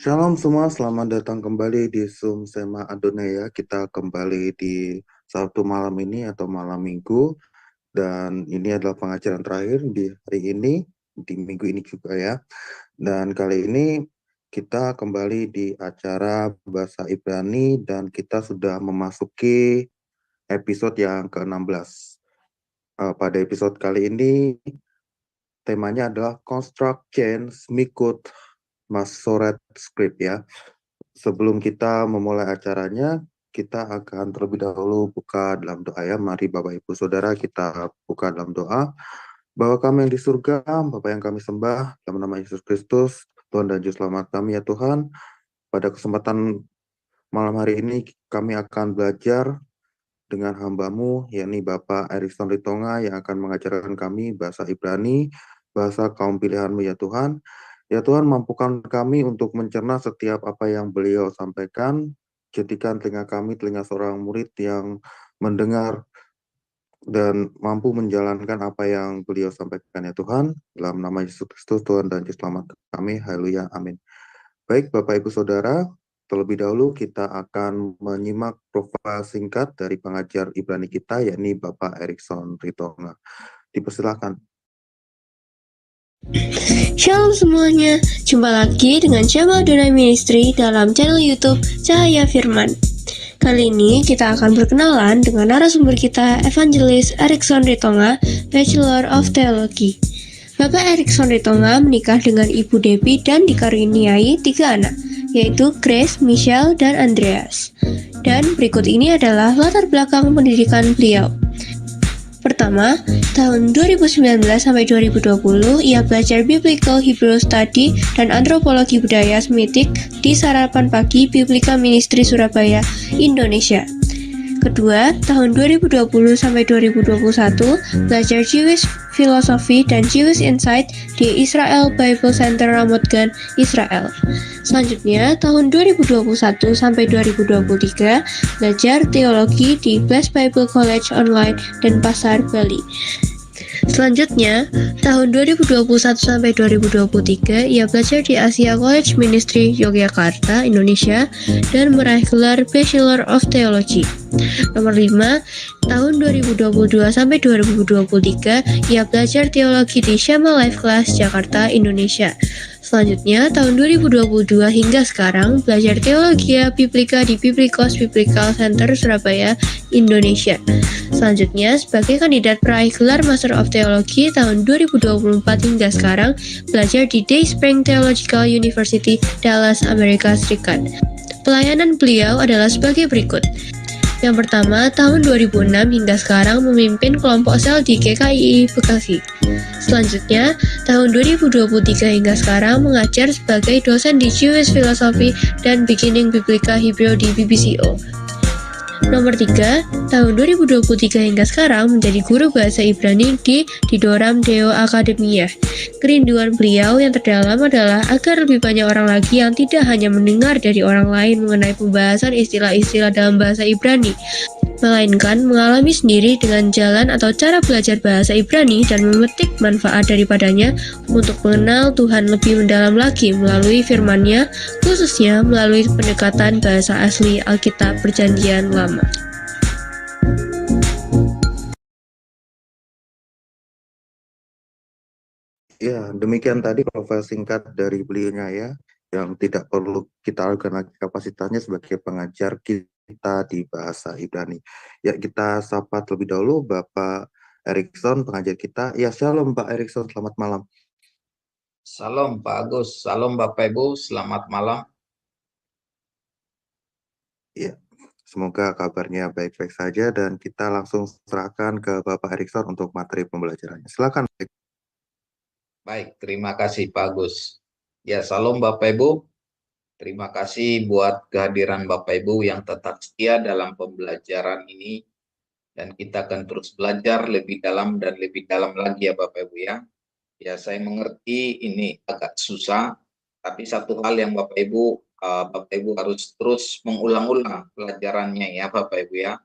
Shalom semua, selamat datang kembali di Zoom Sema Adonai ya. Kita kembali di Sabtu malam ini atau malam Minggu. Dan ini adalah pengajaran terakhir di hari ini, di minggu ini juga ya. Dan kali ini kita kembali di acara Bahasa Ibrani dan kita sudah memasuki episode yang ke-16. Pada episode kali ini temanya adalah Construct Change Mikut Masoret Script ya. Sebelum kita memulai acaranya, kita akan terlebih dahulu buka dalam doa ya. Mari Bapak Ibu Saudara kita buka dalam doa. Bapa kami yang di surga, Bapa yang kami sembah, dalam nama Yesus Kristus, Tuhan dan Juru Selamat kami ya Tuhan. Pada kesempatan malam hari ini kami akan belajar dengan hamba-Mu, yakni Bapak Erikson Ritonga yang akan mengajarkan kami bahasa Ibrani, bahasa kaum pilihan-Mu ya Tuhan. Ya Tuhan, mampukan kami untuk mencerna setiap apa yang beliau sampaikan. Jadikan telinga kami telinga seorang murid yang mendengar dan mampu menjalankan apa yang beliau sampaikan ya Tuhan. Dalam nama Yesus Kristus, Tuhan dan Juru Selamat kami. Haleluya. Amin. Baik Bapak Ibu Saudara, terlebih dahulu kita akan menyimak profil singkat dari pengajar Ibrani kita, yakni Bapak Erikson Ritonga. Dipersilakan. Shalom semuanya, jumpa lagi dengan Sema Adonai Ministry dalam channel YouTube Cahaya Firman. Kali ini kita akan berkenalan dengan narasumber kita, Evangelis Erikson Ritonga, Bachelor of Theology. Bapak Erikson Ritonga menikah dengan Ibu Debbie dan dikaruniai 3 anak, yaitu Grace, Michelle, dan Andreas. Dan berikut ini adalah latar belakang pendidikan beliau. Pertama, tahun 2019 sampai 2020, ia belajar Biblical Hebrew Study dan Antropologi Budaya Semitik di Sarapan Pagi Biblika Ministry Surabaya, Indonesia. Kedua, tahun 2020 sampai 2021, belajar Jewish Philosophy dan Jewish Insight di Israel Bible Center Ramat Gan, Israel. Selanjutnya, tahun 2021 sampai 2023, belajar teologi di Blessed Bible College Online dan Pasar Bali. Selanjutnya, tahun 2021 sampai 2023, ia belajar di Asia College Ministry Yogyakarta, Indonesia, dan meraih gelar Bachelor of Theology. Nomor 5, tahun 2022 sampai 2023, ia belajar teologi di Shema Life Class Jakarta, Indonesia. Selanjutnya, tahun 2022 hingga sekarang, belajar teologi Biblika di Biblikos Biblical Center Surabaya, Indonesia. Selanjutnya, sebagai kandidat peraih gelar Master of Theology tahun 2024 hingga sekarang, belajar di Dayspring Theological University, Dallas, Amerika Serikat. Pelayanan beliau adalah sebagai berikut. Yang pertama, tahun 2006 hingga sekarang memimpin kelompok sel di GKI Bekasi. Selanjutnya, tahun 2023 hingga sekarang mengajar sebagai dosen di Jewish Philosophy dan Beginning Biblica Hebrew di BBCO. Nomor 3, tahun 2023 hingga sekarang menjadi guru bahasa Ibrani di Didoram Deo Akademia. Kerinduan beliau yang terdalam adalah agar lebih banyak orang lagi yang tidak hanya mendengar dari orang lain mengenai pembahasan istilah-istilah dalam bahasa Ibrani, melainkan mengalami sendiri dengan jalan atau cara belajar bahasa Ibrani dan memetik manfaat daripadanya untuk mengenal Tuhan lebih mendalam lagi melalui firman-Nya, khususnya melalui pendekatan bahasa asli Alkitab Perjanjian Lama. Ya, demikian tadi profil singkat dari beliaunya ya, yang tidak perlu kita lakukan lagi kapasitasnya sebagai pengajar kita di bahasa Ibrani. Ya, kita sapa terlebih dahulu Bapak Erikson, pengajar kita. Ya, shalom Pak Erikson, selamat malam. Salam Pak Agus, salam Bapak Ibu, selamat malam. Ya, semoga kabarnya baik-baik saja dan kita langsung serahkan ke Bapak Erikson untuk materi pembelajarannya. Silakan. Baik, terima kasih Pak Agus. Ya, salam Bapak Ibu. Terima kasih buat kehadiran Bapak Ibu yang tetap setia dalam pembelajaran ini. Dan kita akan terus belajar lebih dalam dan lebih dalam lagi ya Bapak Ibu ya. Ya, saya mengerti ini agak susah, tapi satu hal yang Bapak Ibu harus terus mengulang-ulang pelajarannya ya Bapak Ibu ya,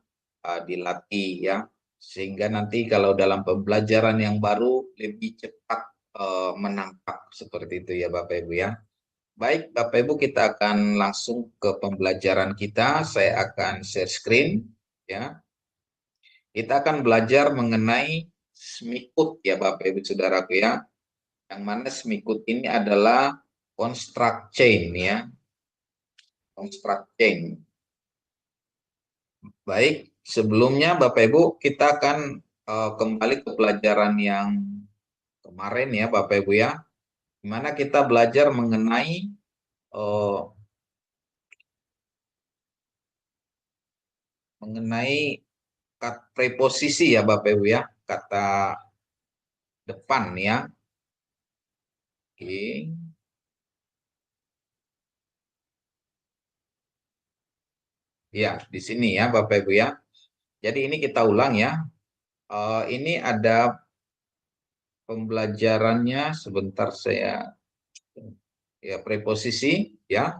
dilatih ya, sehingga nanti kalau dalam pembelajaran yang baru lebih cepat menangkap seperti itu ya Bapak Ibu ya. Baik, Bapak Ibu, kita akan langsung ke pembelajaran kita. Saya akan share screen, ya. Kita akan belajar mengenai semikut, ya Bapak Ibu Saudaraku, ya. Yang mana semikut ini adalah construct chain, ya. Construct chain. Baik, sebelumnya Bapak Ibu, kita akan kembali ke pelajaran yang kemarin, ya Bapak Ibu, ya. Di mana kita belajar mengenai preposisi, ya Bapak Ibu, ya, kata depan, ya. Oke. Ya, di sini ya Bapak Ibu, ya. Jadi ini kita ulang, ya. Ini ada pembelajarannya, sebentar saya, ya, preposisi, ya.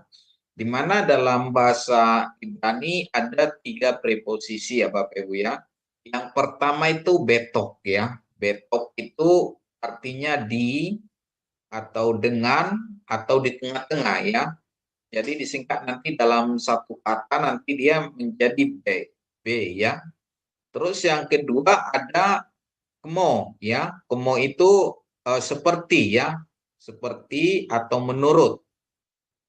Di mana dalam bahasa Ibrani ada 3 preposisi, ya Bapak Ibu, ya. Yang pertama itu betok, ya. Betok itu artinya di, atau dengan, atau di tengah-tengah, ya. Jadi disingkat nanti dalam satu kata nanti dia menjadi B, ya. Terus yang kedua ada kemo, ya. Kemo itu seperti, ya. Seperti atau menurut.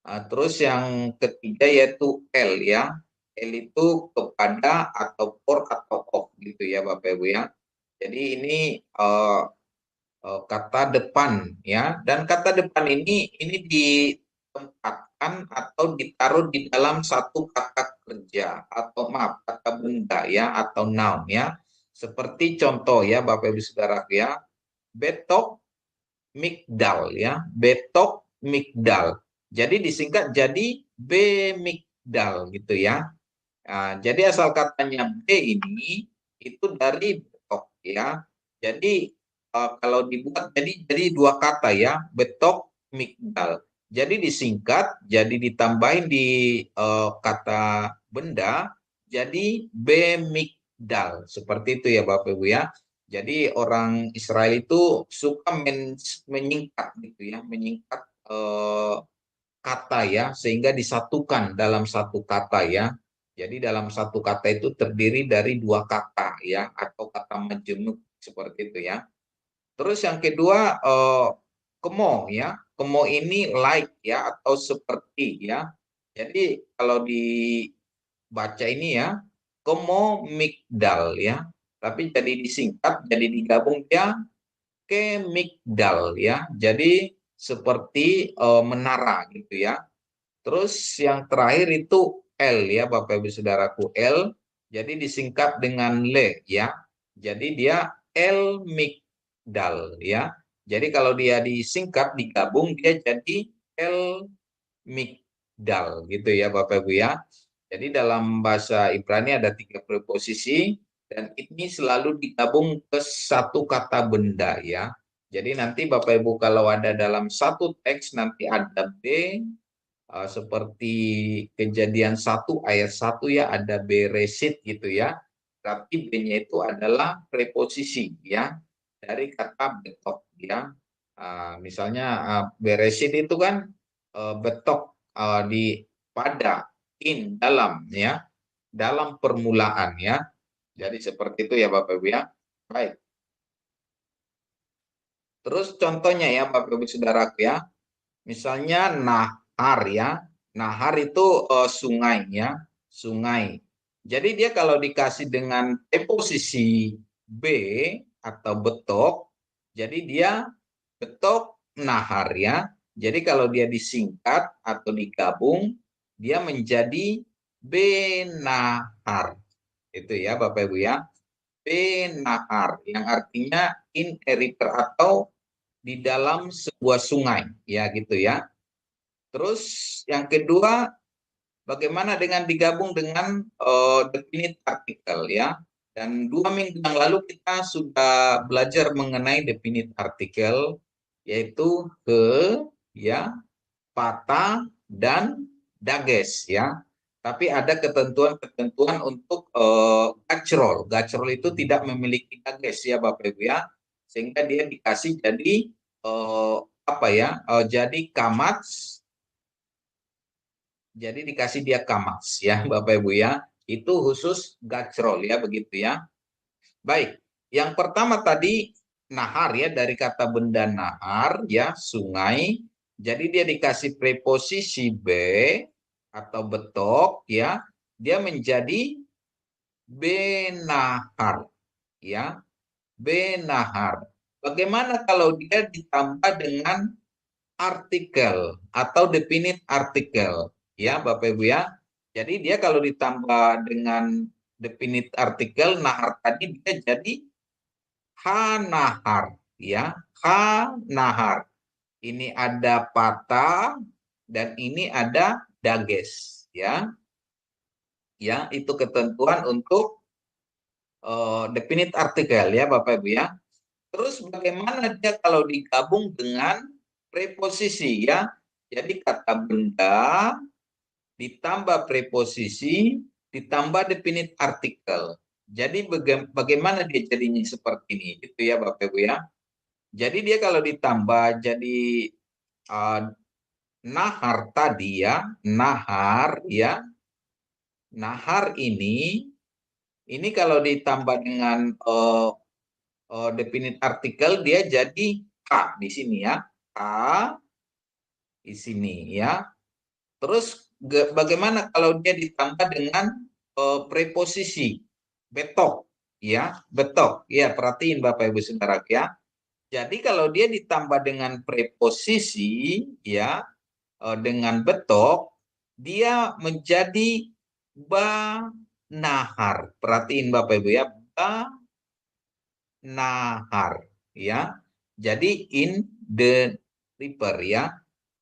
Terus yang ketiga yaitu L, ya. L itu kepada atau for atau of gitu, ya Bapak Ibu, ya. Jadi ini kata depan, ya. Dan kata depan ini ditempatkan atau ditaruh di dalam satu kata kerja atau maaf, kata benda, ya, atau noun, ya. Seperti contoh, ya Bapak Ibu Saudara, ya. Betok migdal, ya. Betok migdal. Jadi disingkat jadi bemigdal gitu, ya. Nah, jadi asal katanya B ini itu dari betok, ya. Jadi kalau dibuat jadi 2 kata, ya, betok migdal. Jadi disingkat, jadi ditambahin di kata benda, jadi bemigdal. Seperti itu, ya Bapak Ibu, ya. Jadi orang Israel itu suka menyingkat gitu, ya, menyingkat kata, ya, sehingga disatukan dalam satu kata, ya. Jadi dalam satu kata itu terdiri dari 2 kata, ya, atau kata majemuk seperti itu, ya. Terus yang kedua kemo, ya. Kemo ini like, ya, atau seperti, ya. Jadi kalau dibaca ini, ya, kemo migdal, ya. Tapi jadi disingkat, jadi digabung dia kemigdal, ya. Jadi seperti menara gitu, ya. Terus yang terakhir itu L, ya Bapak Ibu Saudaraku, L. Jadi disingkat dengan le, ya. Jadi dia L migdal, ya. Jadi kalau dia disingkat digabung dia jadi L migdal gitu, ya Bapak Ibu, ya. Jadi dalam bahasa Ibrani ada 3 preposisi dan ini selalu digabung ke satu kata benda, ya. Jadi nanti Bapak Ibu kalau ada dalam satu teks nanti ada B, seperti Kejadian 1 ayat 1, ya, ada beresit gitu, ya. Tapi B-nya itu adalah preposisi, ya, dari kata betok, ya. Misalnya beresit itu kan betok di pada, in, dalam, ya. Dalam permulaan, ya. Jadi seperti itu, ya Bapak Ibu, ya. Baik. Terus contohnya, ya Bapak Ibu Saudaraku, ya. Misalnya nahar, ya. Nahar itu sungai, ya. Sungai. Jadi dia kalau dikasih dengan preposisi B atau betok, jadi dia betok nahar, ya. Jadi kalau dia disingkat atau digabung, dia menjadi benahar. Itu, ya Bapak Ibu, ya. Benahar yang artinya in a river atau di dalam sebuah sungai, ya gitu, ya. Terus yang kedua, bagaimana dengan digabung dengan definite artikel, ya. Dan 2 minggu yang lalu kita sudah belajar mengenai definite artikel, yaitu ke, ya, patah, dan dages, ya. Tapi ada ketentuan-ketentuan untuk gacrol. Gacrol itu tidak memiliki dages, ya Bapak Ibu, ya. Sehingga dia dikasih jadi apa ya? Jadi kamats Jadi dikasih dia kamaks ya Bapak Ibu ya. Itu khusus gacrol ya begitu ya. Baik, yang pertama tadi nahar ya, dari kata benda nahar ya, sungai. Jadi dia dikasih preposisi B atau betok ya, dia menjadi benahar ya, benahar. Bagaimana kalau dia ditambah dengan artikel atau definite artikel ya Bapak Ibu ya. Jadi dia kalau ditambah dengan definite artikel nahar tadi dia jadi hanahar ya, hanahar. Ini ada patah dan ini ada dages ya. Ya, itu ketentuan untuk definite artikel ya Bapak Ibu ya. Terus bagaimana dia kalau digabung dengan preposisi ya? Jadi kata benda ditambah preposisi ditambah definite artikel. Jadi bagaimana dia jadinya seperti ini? Itu ya Bapak Ibu ya. Jadi dia kalau ditambah jadi nahar tadi ya, nahar ya. Nahar ini kalau ditambah dengan definite artikel dia jadi K di sini ya. K di sini ya. Terus bagaimana kalau dia ditambah dengan preposisi betok ya, betok. Ya, perhatiin Bapak Ibu Saudara ya. Jadi kalau dia ditambah dengan preposisi ya, dengan betok, dia menjadi banahar. Perhatiin Bapak Ibu ya, banahar ya. Jadi in the river ya,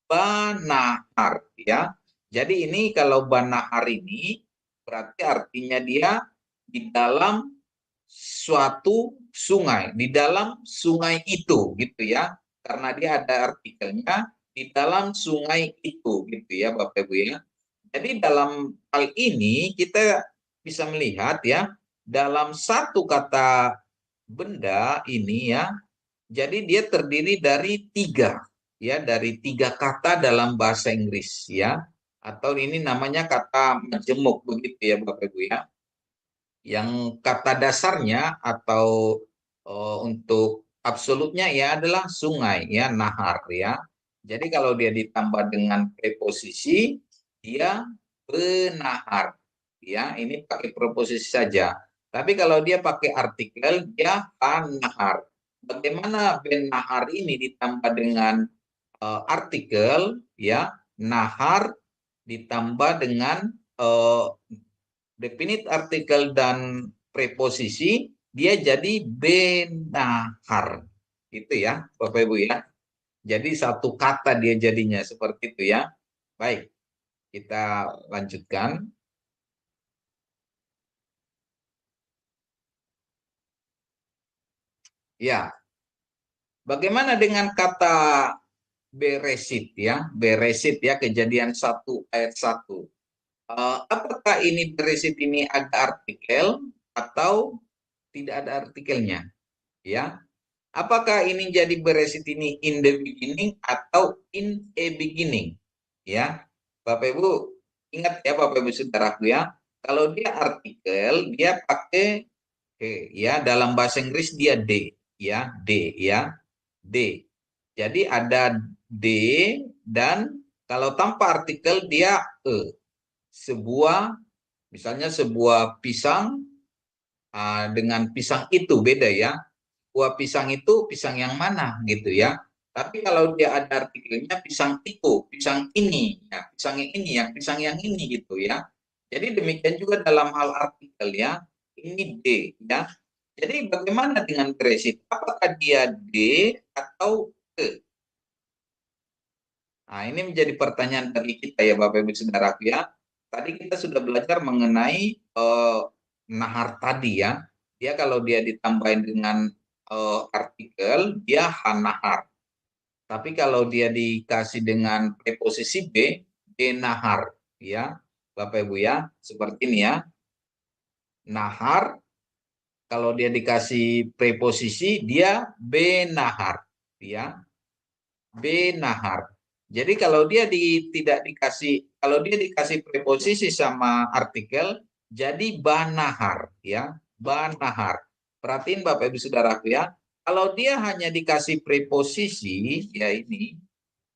banahar ya. Jadi ini kalau banahar ini berarti artinya dia di dalam suatu sungai, di dalam sungai itu gitu ya. Karena dia ada artikelnya di dalam sungai itu gitu ya Bapak Ibu ya. Jadi dalam hal ini kita bisa melihat ya, dalam satu kata benda ini ya, jadi dia terdiri dari tiga ya, dari tiga kata dalam bahasa Inggris ya, atau ini namanya kata majemuk begitu ya Bapak Ibu ya. Yang kata dasarnya atau untuk absolutnya ya adalah sungai ya, nahar ya. Jadi kalau dia ditambah dengan preposisi dia benahar ya, ini pakai preposisi saja. Tapi kalau dia pakai artikel dia panahar. Bagaimana benahar ini ditambah dengan artikel ya, nahar ditambah dengan definite artikel dan preposisi, dia jadi benahar. Itu ya Bapak Ibu ya. Jadi satu kata dia jadinya seperti itu ya. Baik, kita lanjutkan. Ya, bagaimana dengan kata beresit ya, beresit ya, Kejadian 1 ayat 1. Apakah ini beresit ini ada artikel atau tidak ada artikelnya? Ya, apakah ini jadi beresit ini in the beginning atau in a beginning? Ya, Bapak Ibu ingat ya Bapak Ibu Saudaraku ya, kalau dia artikel dia pakai ya, dalam bahasa Inggris dia D ya, D ya, D. Jadi ada D dan kalau tanpa artikel dia E. Sebuah, misalnya sebuah pisang dengan pisang itu beda ya. Buah pisang itu pisang yang mana gitu ya. Tapi kalau dia ada artikelnya pisang itu, pisang ini, ya, pisang yang ini, yang pisang yang ini gitu ya. Jadi demikian juga dalam hal artikel ya. Ini D ya. Jadi bagaimana dengan beresit? Apakah dia D atau E? Nah, ini menjadi pertanyaan dari kita ya Bapak Ibu Saudaraku ya. Tadi kita sudah belajar mengenai nahar tadi ya. Dia kalau dia ditambahin dengan artikel, dia hanahar. Tapi kalau dia dikasih dengan preposisi B, benahar ya. Bapak Ibu ya, seperti ini ya. Nahar, kalau dia dikasih preposisi, dia benahar ya. Benahar. Jadi kalau dia tidak dikasih kalau dia dikasih preposisi sama artikel, jadi banahar, ya, banahar. Perhatiin Bapak Ibu Saudaraku ya, kalau dia hanya dikasih preposisi, ya ini,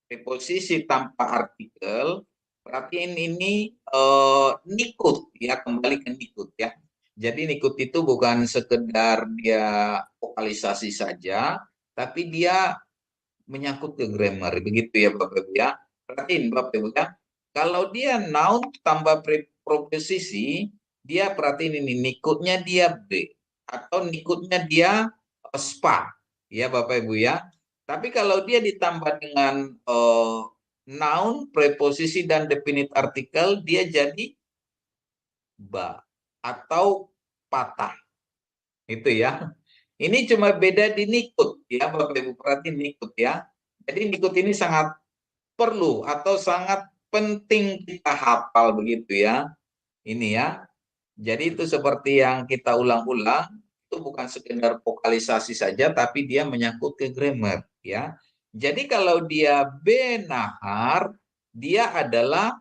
preposisi tanpa artikel, perhatiin ini nikut, ya, kembali ke nikut ya. Jadi nikut itu bukan sekedar dia vokalisasi saja, tapi dia menyangkut ke grammar, begitu ya Bapak Ibu ya. Perhatiin Bapak Ibu ya, kalau dia noun tambah preposisi, dia perhatiin ini nikutnya dia B atau nikutnya dia spa, ya Bapak Ibu ya. Tapi kalau dia ditambah dengan noun, preposisi dan definite artikel, dia jadi ba atau patah. Itu ya. Ini cuma beda di nikut ya Bapak Ibu, perhatiin nikut ya. Jadi nikut ini sangat perlu atau sangat penting kita hafal begitu ya. Ini ya. Jadi itu seperti yang kita ulang-ulang, itu bukan sekedar vokalisasi saja tapi dia menyangkut ke grammar ya. Jadi kalau dia benahar, dia adalah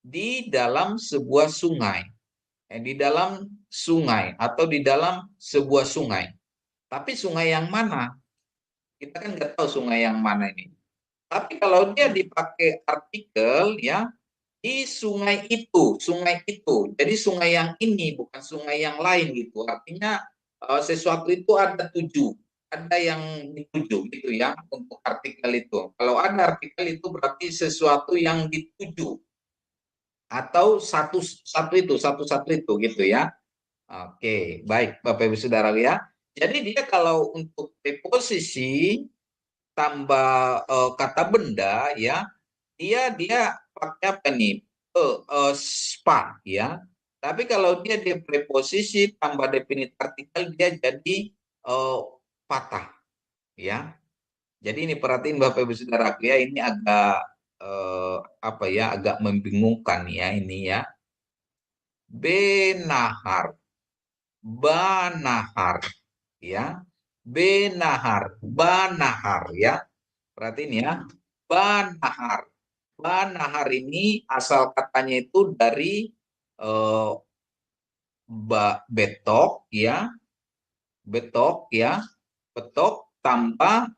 di dalam sebuah sungai. Di dalam sungai atau di dalam sebuah sungai. Tapi sungai yang mana? Kita kan nggak tahu sungai yang mana ini. Tapi kalau dia dipakai artikel ya, di sungai itu, sungai itu. Jadi sungai yang ini bukan sungai yang lain gitu. Artinya sesuatu itu ada tujuh, ada yang dituju gitu ya untuk artikel itu. Kalau ada artikel itu berarti sesuatu yang dituju atau satu-satu itu gitu ya. Oke, baik Bapak Ibu Saudara ya. Jadi dia kalau untuk preposisi tambah kata benda ya, dia pakai apa nih? Spa ya. Tapi kalau dia di preposisi tambah definite artikel dia jadi patah ya. Jadi ini perhatiin Bapak Ibu Saudara ya, ini agak apa ya, agak membingungkan ya ini ya. Benahar, banahar ya. Benahar, banahar ya. Perhatiin ya. Banahar. Banahar ini asal katanya itu dari betok ya. Betok ya. Betok tambah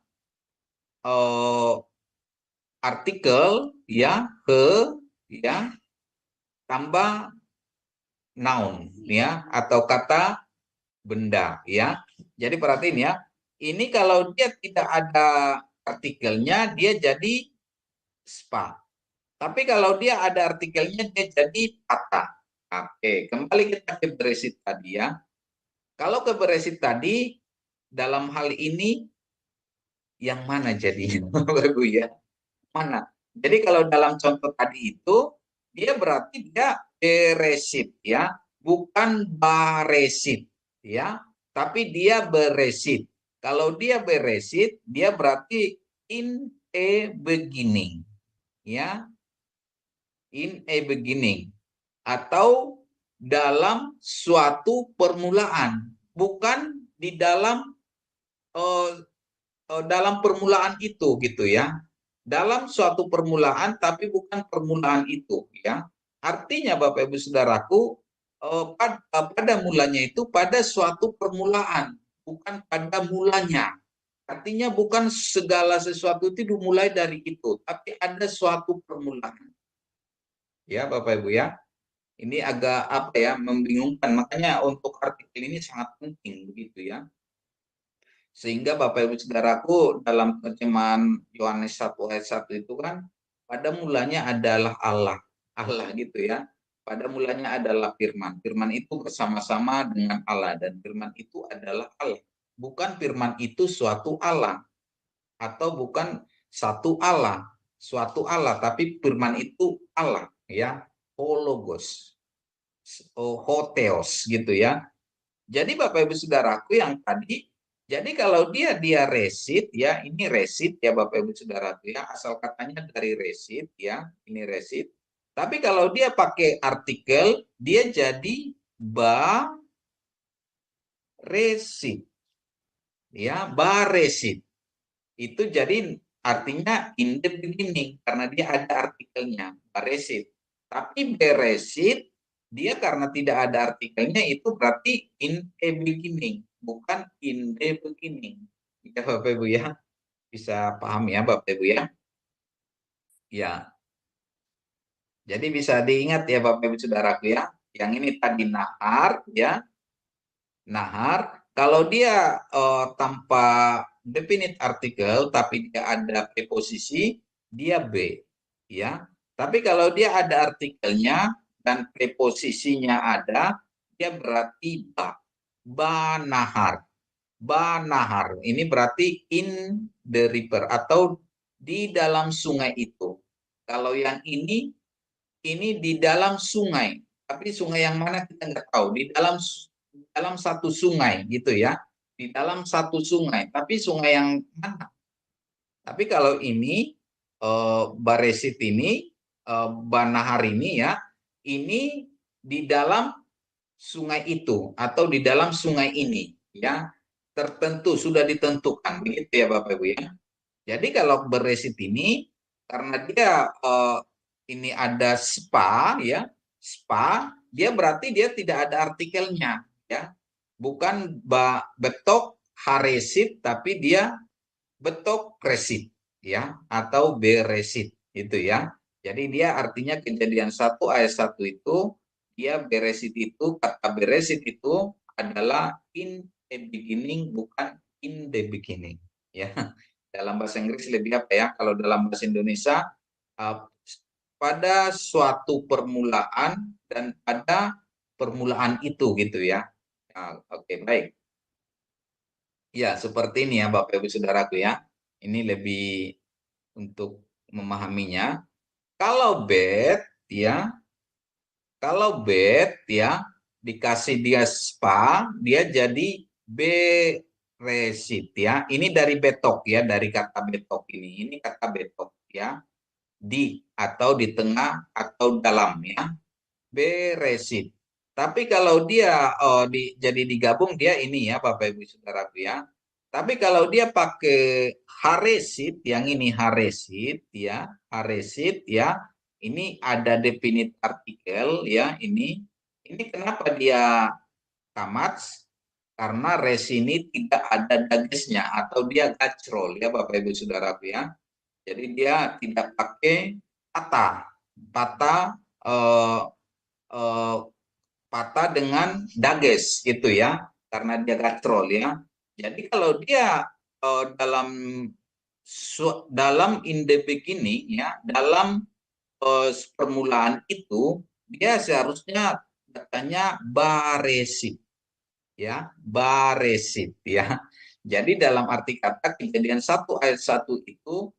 artikel ya, ke ya, tambah noun ya atau kata benda ya. Jadi perhatiin ya. Ini kalau dia tidak ada artikelnya dia jadi spa. Tapi kalau dia ada artikelnya dia jadi patah. Oke, kembali kita ke beresit tadi ya. Kalau ke beresit tadi dalam hal ini yang mana jadinya Bapak ya? Mana? Jadi kalau dalam contoh tadi itu dia berarti dia beresit ya, bukan baresit ya, tapi dia beresit. Kalau dia beresit, dia berarti in a beginning ya, in a beginning atau dalam suatu permulaan, bukan di dalam permulaan itu gitu ya. Dalam suatu permulaan tapi bukan permulaan itu ya. Artinya Bapak Ibu Saudaraku, pada mulanya itu pada suatu permulaan, bukan pada mulanya. Artinya bukan segala sesuatu itu dimulai dari itu, tapi ada suatu permulaan. Ya Bapak Ibu ya. Ini agak apa ya, membingungkan. Makanya untuk artikel ini sangat penting begitu ya. Sehingga Bapak Ibu Saudaraku dalam terjemahan Yohanes 1 ayat 1 itu kan pada mulanya adalah Allah. Allah gitu ya. Pada mulanya adalah firman. Firman itu bersama-sama dengan Allah dan firman itu adalah Allah. Bukan firman itu suatu Allah atau bukan satu Allah, suatu Allah, tapi firman itu Allah ya. Hologos. Hoteos gitu ya. Jadi Bapak Ibu Saudaraku yang tadi, jadi kalau dia resit ya, ini resit ya Bapak Ibu Saudaraku ya, asal katanya dari resit ya, ini resit. Tapi kalau dia pakai artikel, dia jadi baresit. Ya, baresit. Itu jadi artinya in the beginning karena dia ada artikelnya, baresit. Tapi beresit dia karena tidak ada artikelnya itu berarti in a beginning, bukan in the beginning. Ya Bapak Ibu ya, bisa paham ya Bapak Ibu ya. Ya, jadi bisa diingat ya Bapak Ibu Saudaraku ya. Yang ini tadi nahar ya, nahar. Kalau dia tanpa definite artikel tapi dia ada preposisi, dia B ya. Tapi kalau dia ada artikelnya dan preposisinya ada, dia berarti ba. Banahar. Banahar. Ini berarti in the river atau di dalam sungai itu. Kalau yang ini di dalam sungai. Tapi sungai yang mana kita nggak tahu. Di dalam satu sungai gitu ya. Di dalam satu sungai. Tapi sungai yang mana? Tapi kalau ini Baresit ini Banahar ini ya, ini di dalam sungai itu atau di dalam sungai ini ya, tertentu sudah ditentukan begitu ya Bapak Ibu ya. Jadi kalau Baresit ini karena dia ini ada spa ya, spa, dia berarti dia tidak ada artikelnya ya. Bukan betok haresit tapi dia betok resit ya atau beresit itu ya. Jadi dia artinya kejadian 1 ayat 1 itu dia beresit itu, kata beresit itu adalah in the beginning bukan in the beginning ya. Dalam bahasa Inggris lebih apa ya? Kalau dalam bahasa Indonesia pada suatu permulaan dan pada permulaan itu gitu ya. Oke, baik. Ya, seperti ini ya Bapak Ibu Saudaraku ya. Ini lebih untuk memahaminya. Kalau bed ya, kalau bed ya dikasih dia spa, dia jadi beresit ya. Ini dari betok ya, dari kata betok ini. Ini kata betok ya. Di atau di tengah atau dalam ya. Beresit. Tapi kalau dia jadi digabung dia ini ya Bapak Ibu Saudaraku ya. Tapi kalau dia pakai haresit, yang ini haresit ya, haresit ya, ini ada definite artikel ya, ini kenapa dia tamat? Karena res ini tidak ada dagesnya atau dia gacrol ya Bapak Ibu Saudaraku ya. Jadi dia tidak pakai patah, patah dengan dages gitu ya, karena dia gacrol ya. Jadi kalau dia dalam in the beginning ya, dalam permulaan itu dia seharusnya katanya baresit ya, baresit ya. Jadi dalam arti kata kejadian 1 ayat 1 itu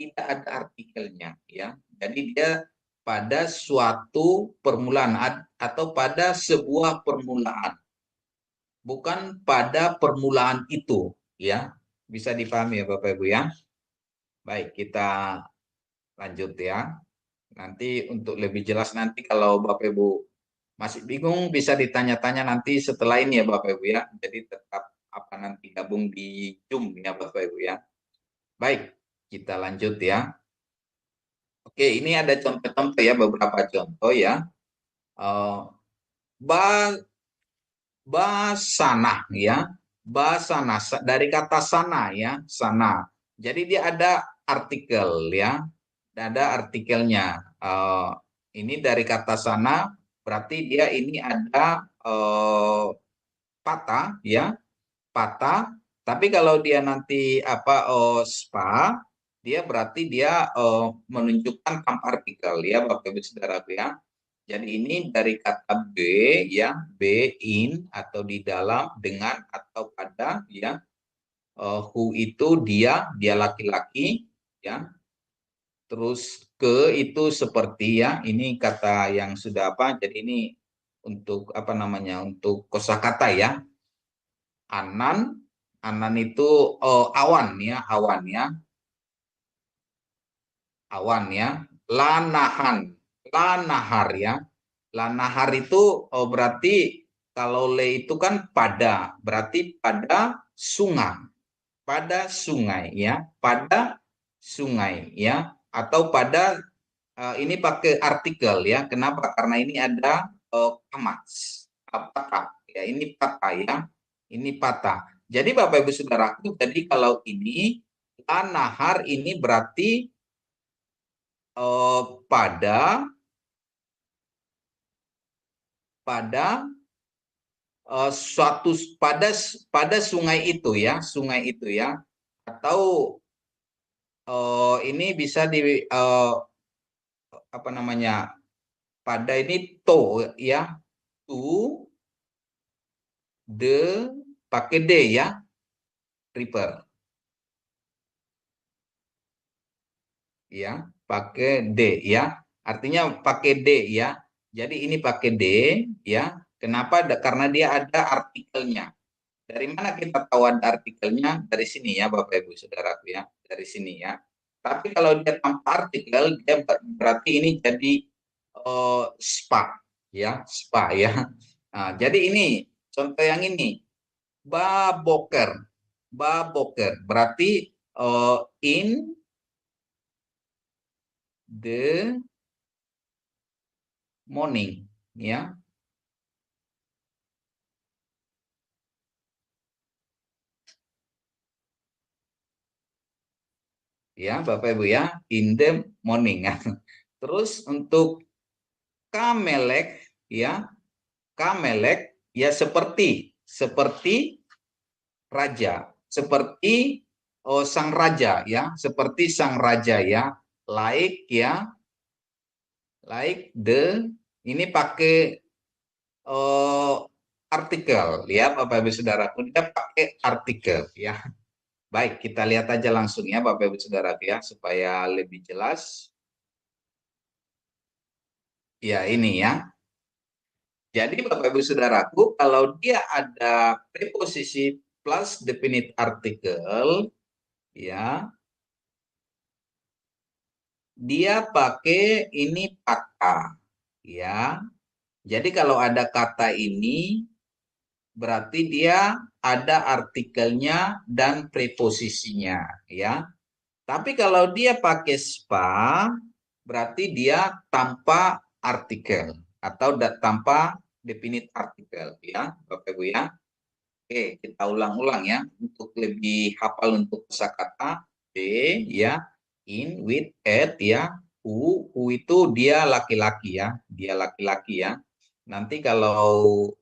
tidak ada artikelnya ya. Jadi dia pada suatu permulaan atau pada sebuah permulaan. Bukan pada permulaan itu ya. Bisa dipahami ya Bapak Ibu ya. Baik, kita lanjut ya. Nanti untuk lebih jelas nanti kalau Bapak Ibu masih bingung bisa ditanya-tanya nanti setelah ini ya Bapak Ibu ya. Jadi tetap apa nanti gabung di Zoom ya Bapak Ibu ya. Baik, kita lanjut ya. Oke, ini ada contoh-contoh ya, beberapa contoh ya. Basana ya, basana dari kata sana ya, sana. Jadi dia ada artikel ya, ada artikelnya. Ini dari kata sana berarti dia ini ada patah ya, patah. Tapi kalau dia nanti apa spa, dia berarti dia menunjukkan tanpa artikel ya Bapak Ibu Saudaraku ya. Jadi ini dari kata B ya, B in atau di dalam, dengan atau pada ya. Who itu dia laki-laki ya. Terus ke itu seperti ya, ini kata yang sudah apa? Jadi ini untuk apa namanya? Untuk kosakata ya. Anan, anan itu awan ya, awan ya. Awan ya. Lanahan, lanahar ya. Lanahar itu berarti kalau le itu kan pada, berarti pada sungai. Pada sungai ya, pada sungai ya, atau pada ini pakai artikel ya. Kenapa? Karena ini ada kamats, patah. Ya, ini patah ya. Ini patah. Jadi Bapak Ibu Saudaraku, jadi kalau ini nahar ini berarti pada suatu pada sungai itu ya, atau ini bisa di apa namanya, pada ini to ya, to the pakai d ya, river ya, pakai d ya, artinya pakai d ya. Jadi ini pakai d ya. Kenapa? Karena dia ada artikelnya. Dari mana kita tahu ada artikelnya? Dari sini ya Bapak Ibu Saudaraku ya, dari sini ya. Tapi kalau dia tanpa artikel, dia berarti ini jadi spa ya, spa ya. Nah, jadi ini contoh yang ini, baboker, baboker berarti in the morning ya. Ya, Bapak Ibu ya, in the morning. Terus untuk kamelek ya, kamelek ya seperti raja, seperti sang raja ya, seperti sang raja ya, like ya, like the, ini pakai artikel ya Bapak Ibu Saudaraku, dia pakai artikel ya. Baik, kita lihat aja langsung ya Bapak Ibu Saudaraku ya, supaya lebih jelas. Ya ini ya. Jadi Bapak Ibu Saudaraku, kalau dia ada preposisi plus definite article ya, dia pakai ini kata ya. Jadi kalau ada kata ini berarti dia ada artikelnya dan preposisinya ya. Tapi kalau dia pakai spa berarti dia tanpa artikel atau tanpa definite artikel ya Bapak Ibu ya. Oke, kita ulang-ulang ya untuk lebih hafal untuk kosakata. B ya, in, with, at ya, who itu dia laki-laki ya, dia laki-laki ya. Nanti kalau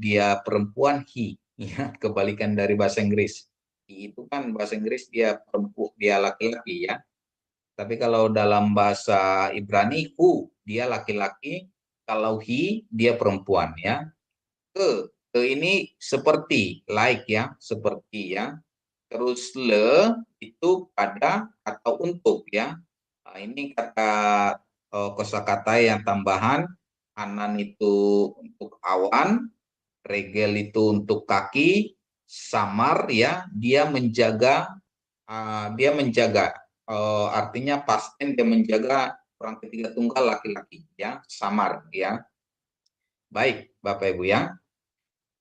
dia perempuan he ya, kebalikan dari bahasa Inggris. He itu kan bahasa Inggris dia perempuan, dia laki-laki ya. Tapi kalau dalam bahasa Ibrani dia laki-laki, kalau he dia perempuan ya. Ini seperti, like ya, seperti ya. Terus le itu pada atau untuk ya. Nah, ini kata kosakata yang tambahan. Anan itu untuk awan, regel itu untuk kaki, samar ya, dia menjaga, artinya pasten dia menjaga orang ketiga tunggal laki-laki ya, samar ya. Baik Bapak Ibu ya.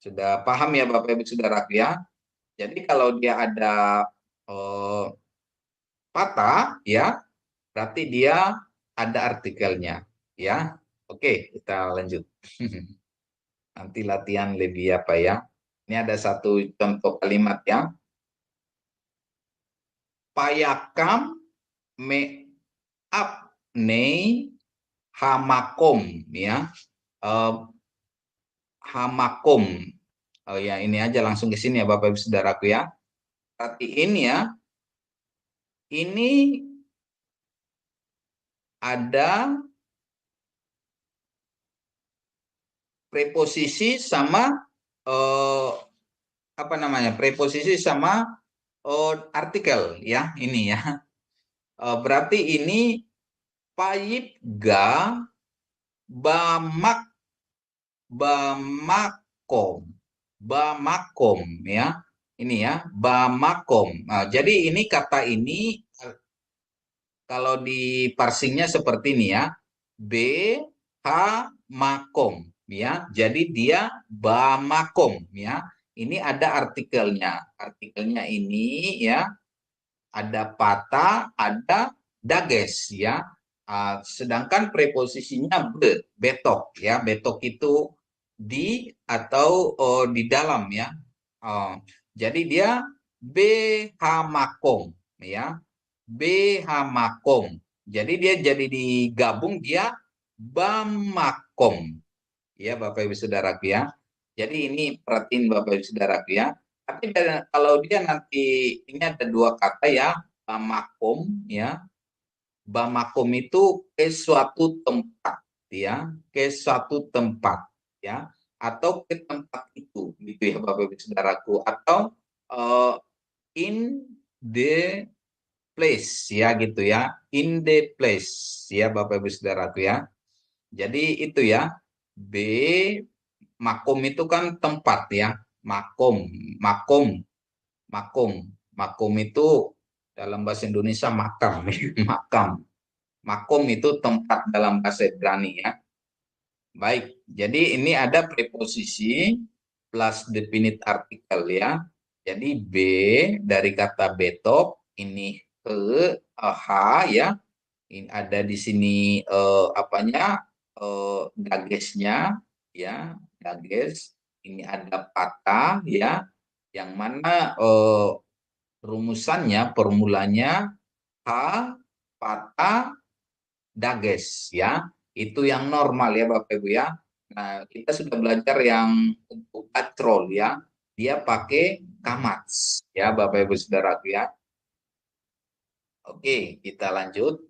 Sudah paham ya Bapak Ibu Saudaraku ya. Jadi kalau dia ada patah ya, berarti dia ada artikelnya ya. Oke, kita lanjut. Nanti latihan lebih apa ya. Ini ada satu contoh kalimat ya. Payakam me apne hamakom ya. Hamakom. Oh ya, ini aja langsung ke sini ya Bapak Ibu Saudaraku ya. Perhatiin ya. Ini ada preposisi sama apa namanya? Preposisi sama artikel ya, ini ya. Berarti ini payip ga bamak bamakom bamakom ya. Ini ya, bamakom. Nah, jadi ini kata ini kalau di parsingnya seperti ini ya. B H makom ya. Jadi dia bamakom ya. Ini ada artikelnya. Artikelnya ini ya, ada patah, ada dages ya. Sedangkan preposisinya betok ya. Betok itu di atau di dalam ya. Jadi dia BH makom ya. BH makom. Jadi dia jadi digabung dia bamakom. Ya Bapak Ibu Saudaraku ya. Jadi ini perhatiin Bapak Ibu Saudaraku ya. Tapi kalau dia nanti ini ada dua kata ya, bamakom ya. Bamakom itu ke suatu tempat ya, ke suatu tempat ya, atau ke tempat itu gitu ya Bapak Ibu Saudaraku, atau in the place ya gitu ya, in the place ya Bapak Ibu Saudaraku ya. Jadi itu ya, B makom itu kan tempat ya, makom, makom, makom, makom itu dalam bahasa Indonesia makam, makam. Makom itu tempat dalam bahasa Ibrani ya. Baik, jadi ini ada preposisi plus definite artikel ya. Jadi B dari kata betop ini H ya. Ini ada di sini apanya dagesnya ya, dages. Ini ada patah ya, yang mana rumusannya formulanya H patah dages ya. Itu yang normal ya Bapak Ibu ya. Nah, kita sudah belajar yang untuk patrol ya. Dia pakai kamats ya Bapak Ibu Saudaraku ya. Oke, kita lanjut.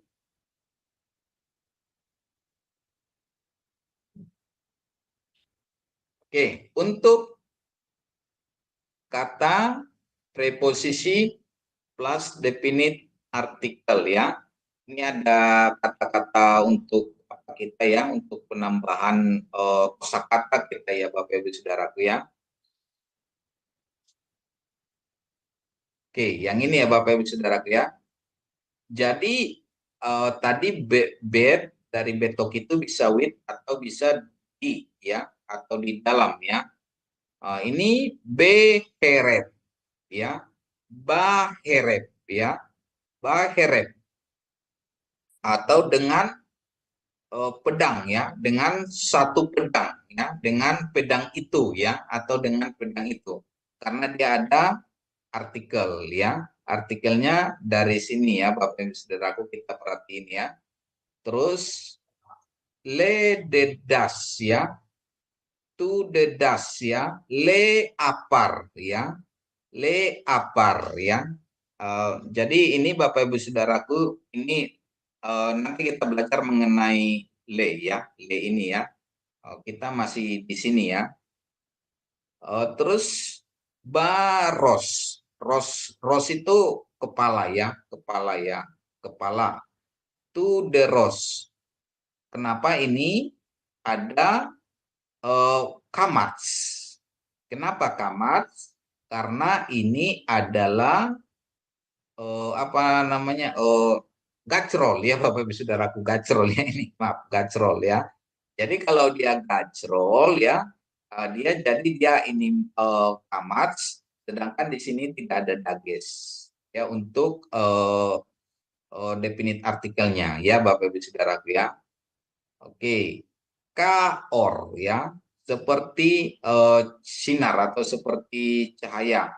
Oke, untuk kata preposisi plus definite artikel ya. Ini ada kata-kata untuk apa kita ya, untuk penambahan kosakata kita ya Bapak Ibu Saudaraku ya. Oke, yang ini ya Bapak Ibu Saudaraku ya. Jadi tadi bed dari betok itu bisa with atau bisa di ya, atau di dalam ya. Ini beheret ya, baheret ya, baheret, atau dengan pedang ya, dengan satu pedang ya, dengan pedang itu ya, atau dengan pedang itu, karena dia ada artikel ya. Artikelnya dari sini ya Bapak Ibu Saudaraku, kita perhatiin ya. Terus le dedas ya, to dedas ya, le apar ya, le apar ya. Jadi ini Bapak Ibu Saudaraku, ini nanti kita belajar mengenai le ya, le ini ya. Kita masih di sini ya. Terus baros, ros itu kepala ya, kepala ya, kepala. To the ros. Kenapa ini ada kamats? Kenapa kamats? Karena ini adalah apa namanya, gacrol ya Bapak Ibu Saudaraku, gacrol ya ini, maaf, gacrol ya. Jadi kalau dia gacrol ya, dia ini kamats, sedangkan di sini tidak ada dages ya untuk definite artikelnya ya Bapak Ibu Saudaraku ya. Oke, kaor ya, seperti sinar atau seperti cahaya,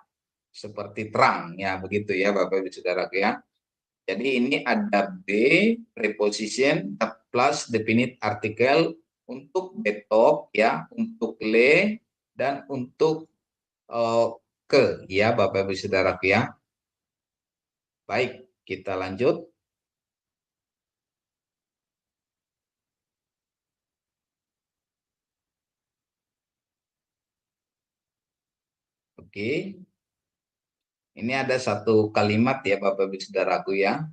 seperti terang ya, begitu ya Bapak Ibu Saudaraku ya. Jadi ini ada B preposition plus definite artikel untuk betop ya, untuk le, dan untuk ke ya Bapak Ibu Saudaraku ya. Baik, kita lanjut. Oke. Ini ada satu kalimat ya Bapak Ibu Saudaraku ya.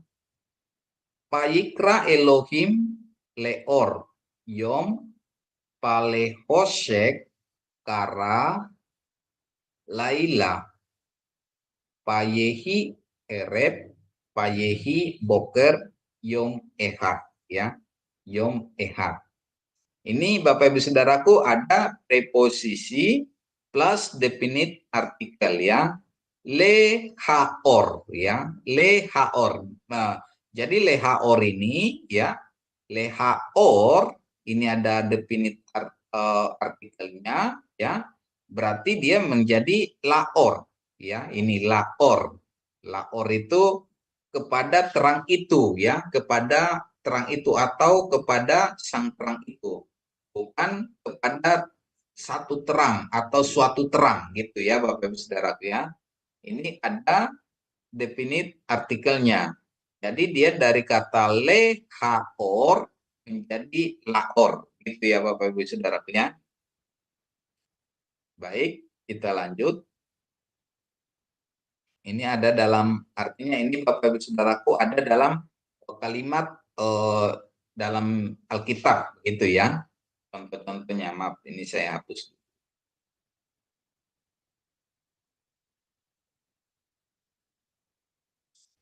Payikra Elohim leor yom palehosek kara laila payehi erep payehi boker yom ehad ya, yom ehad. Ini Bapak Ibu Saudaraku ada preposisi plus definite artikel ya, le haor ya, le haor. Nah, jadi le haor ini ya, Lehaor, ini ada definite artikelnya, ya. Berarti dia menjadi laor, ya. Ini laor. Laor itu kepada terang itu, ya, kepada terang itu atau kepada sang terang itu. Bukan kepada satu terang atau suatu terang gitu ya, Bapak Ibu Saudaraku ya. Ini ada definite artikelnya. Jadi dia dari kata lehaor menjadi laor. Gitu ya Bapak Ibu Saudaraku ya. Baik, kita lanjut. Ini ada dalam, artinya ini Bapak Ibu Saudaraku ada dalam kalimat dalam Alkitab gitu ya. Contoh-contohnya, maaf ini saya hapus.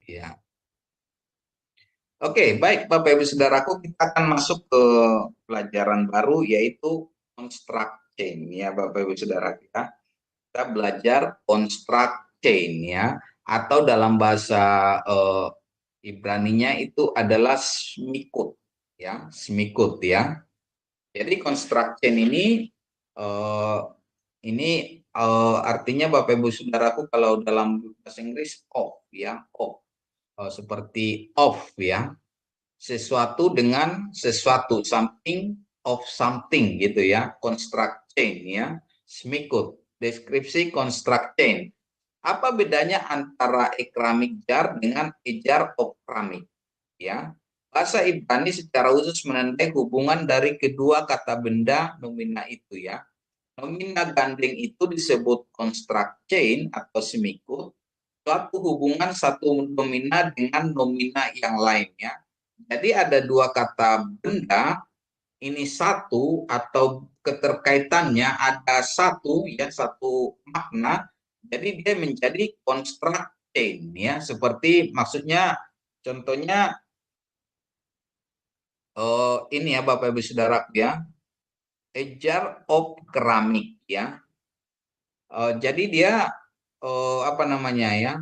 Ya. Oke, baik Bapak Ibu Saudaraku, kita akan masuk ke pelajaran baru yaitu construct chain ya Bapak Ibu Saudaraku ya. Kita belajar construct chain ya, atau dalam bahasa Ibraninya itu adalah smikut ya, smikut ya. Jadi construct chain ini artinya Bapak Ibu Saudaraku kalau dalam bahasa Inggris of ya, of. Seperti of ya, sesuatu dengan sesuatu, something of something gitu ya, construct chain ya, smikut, deskripsi construct chain. Apa bedanya antara keramik jar dengan jar of keramik ya? Bahasa Ibrani secara khusus menandai hubungan dari kedua kata benda nomina itu ya. Nomina gandeng itu disebut construct chain atau smikut, suatu hubungan satu nomina dengan nomina yang lainnya. Jadi ada dua kata benda, ini satu atau keterkaitannya ada satu ya, satu makna. Jadi dia menjadi construct chain ya, seperti maksudnya contohnya ini ya Bapak Ibu Saudara ya, a jar of keramik ya. Jadi dia apa namanya ya?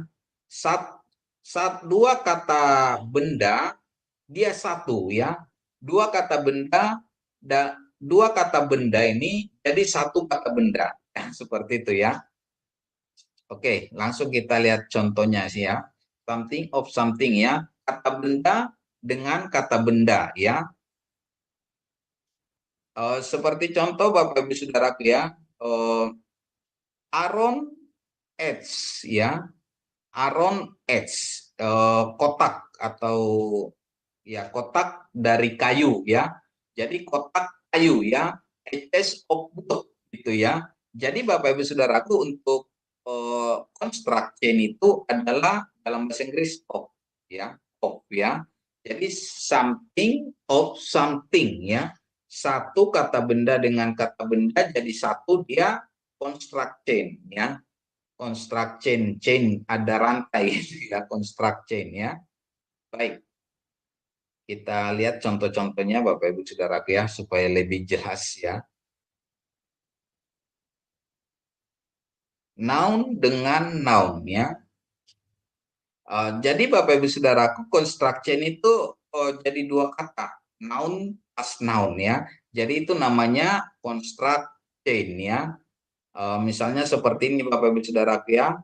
Dua kata benda dia satu ya. Dua kata benda ini jadi satu kata benda. Seperti itu ya. Oke, langsung kita lihat contohnya sih ya. Something of something ya. Kata benda dengan kata benda ya. Seperti contoh Bapak Ibu Saudaraku ya. Aaron Edge ya. Aaron Edge, kotak atau ya kotak dari kayu ya. Jadi kotak kayu ya, edge of wood gitu ya. Jadi Bapak Ibu Saudaraku untuk construct chain itu adalah dalam bahasa Inggris of ya. Jadi something of something ya. Satu kata benda dengan kata benda jadi satu, dia construct chain ya. Construct chain ada rantai ya, construct chain ya. Baik, kita lihat contoh-contohnya Bapak Ibu Saudaraku ya supaya lebih jelas ya. Noun dengan noun ya. Jadi Bapak Ibu Saudaraku, construct chain itu jadi dua kata, noun plus noun ya. Jadi itu namanya construct chain ya. Misalnya seperti ini Bapak Ibu Saudaraku ya,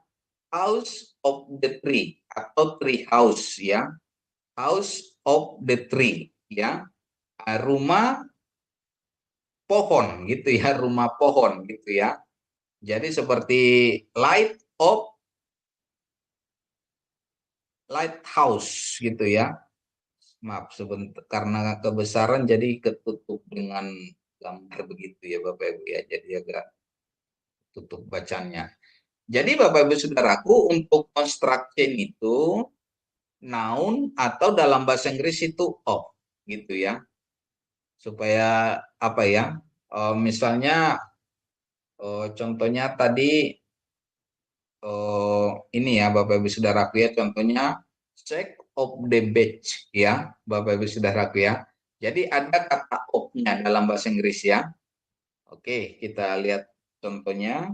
house of the tree atau tree house ya. House of the tree ya, rumah pohon gitu ya, rumah pohon gitu ya. Jadi seperti lighthouse gitu ya. Maaf sebentar karena kebesaran jadi ketutup dengan gambar begitu ya Bapak Ibu ya, jadi agak tutup bacanya. Jadi Bapak Ibu Saudaraku, untuk construction itu noun atau dalam bahasa Inggris itu of gitu ya. Supaya apa ya? Misalnya contohnya tadi ini ya Bapak Ibu Saudaraku ya, contohnya check of the batch ya Bapak Ibu Saudaraku ya. Jadi ada kata of-nya dalam bahasa Inggris ya. Oke, kita lihat contohnya.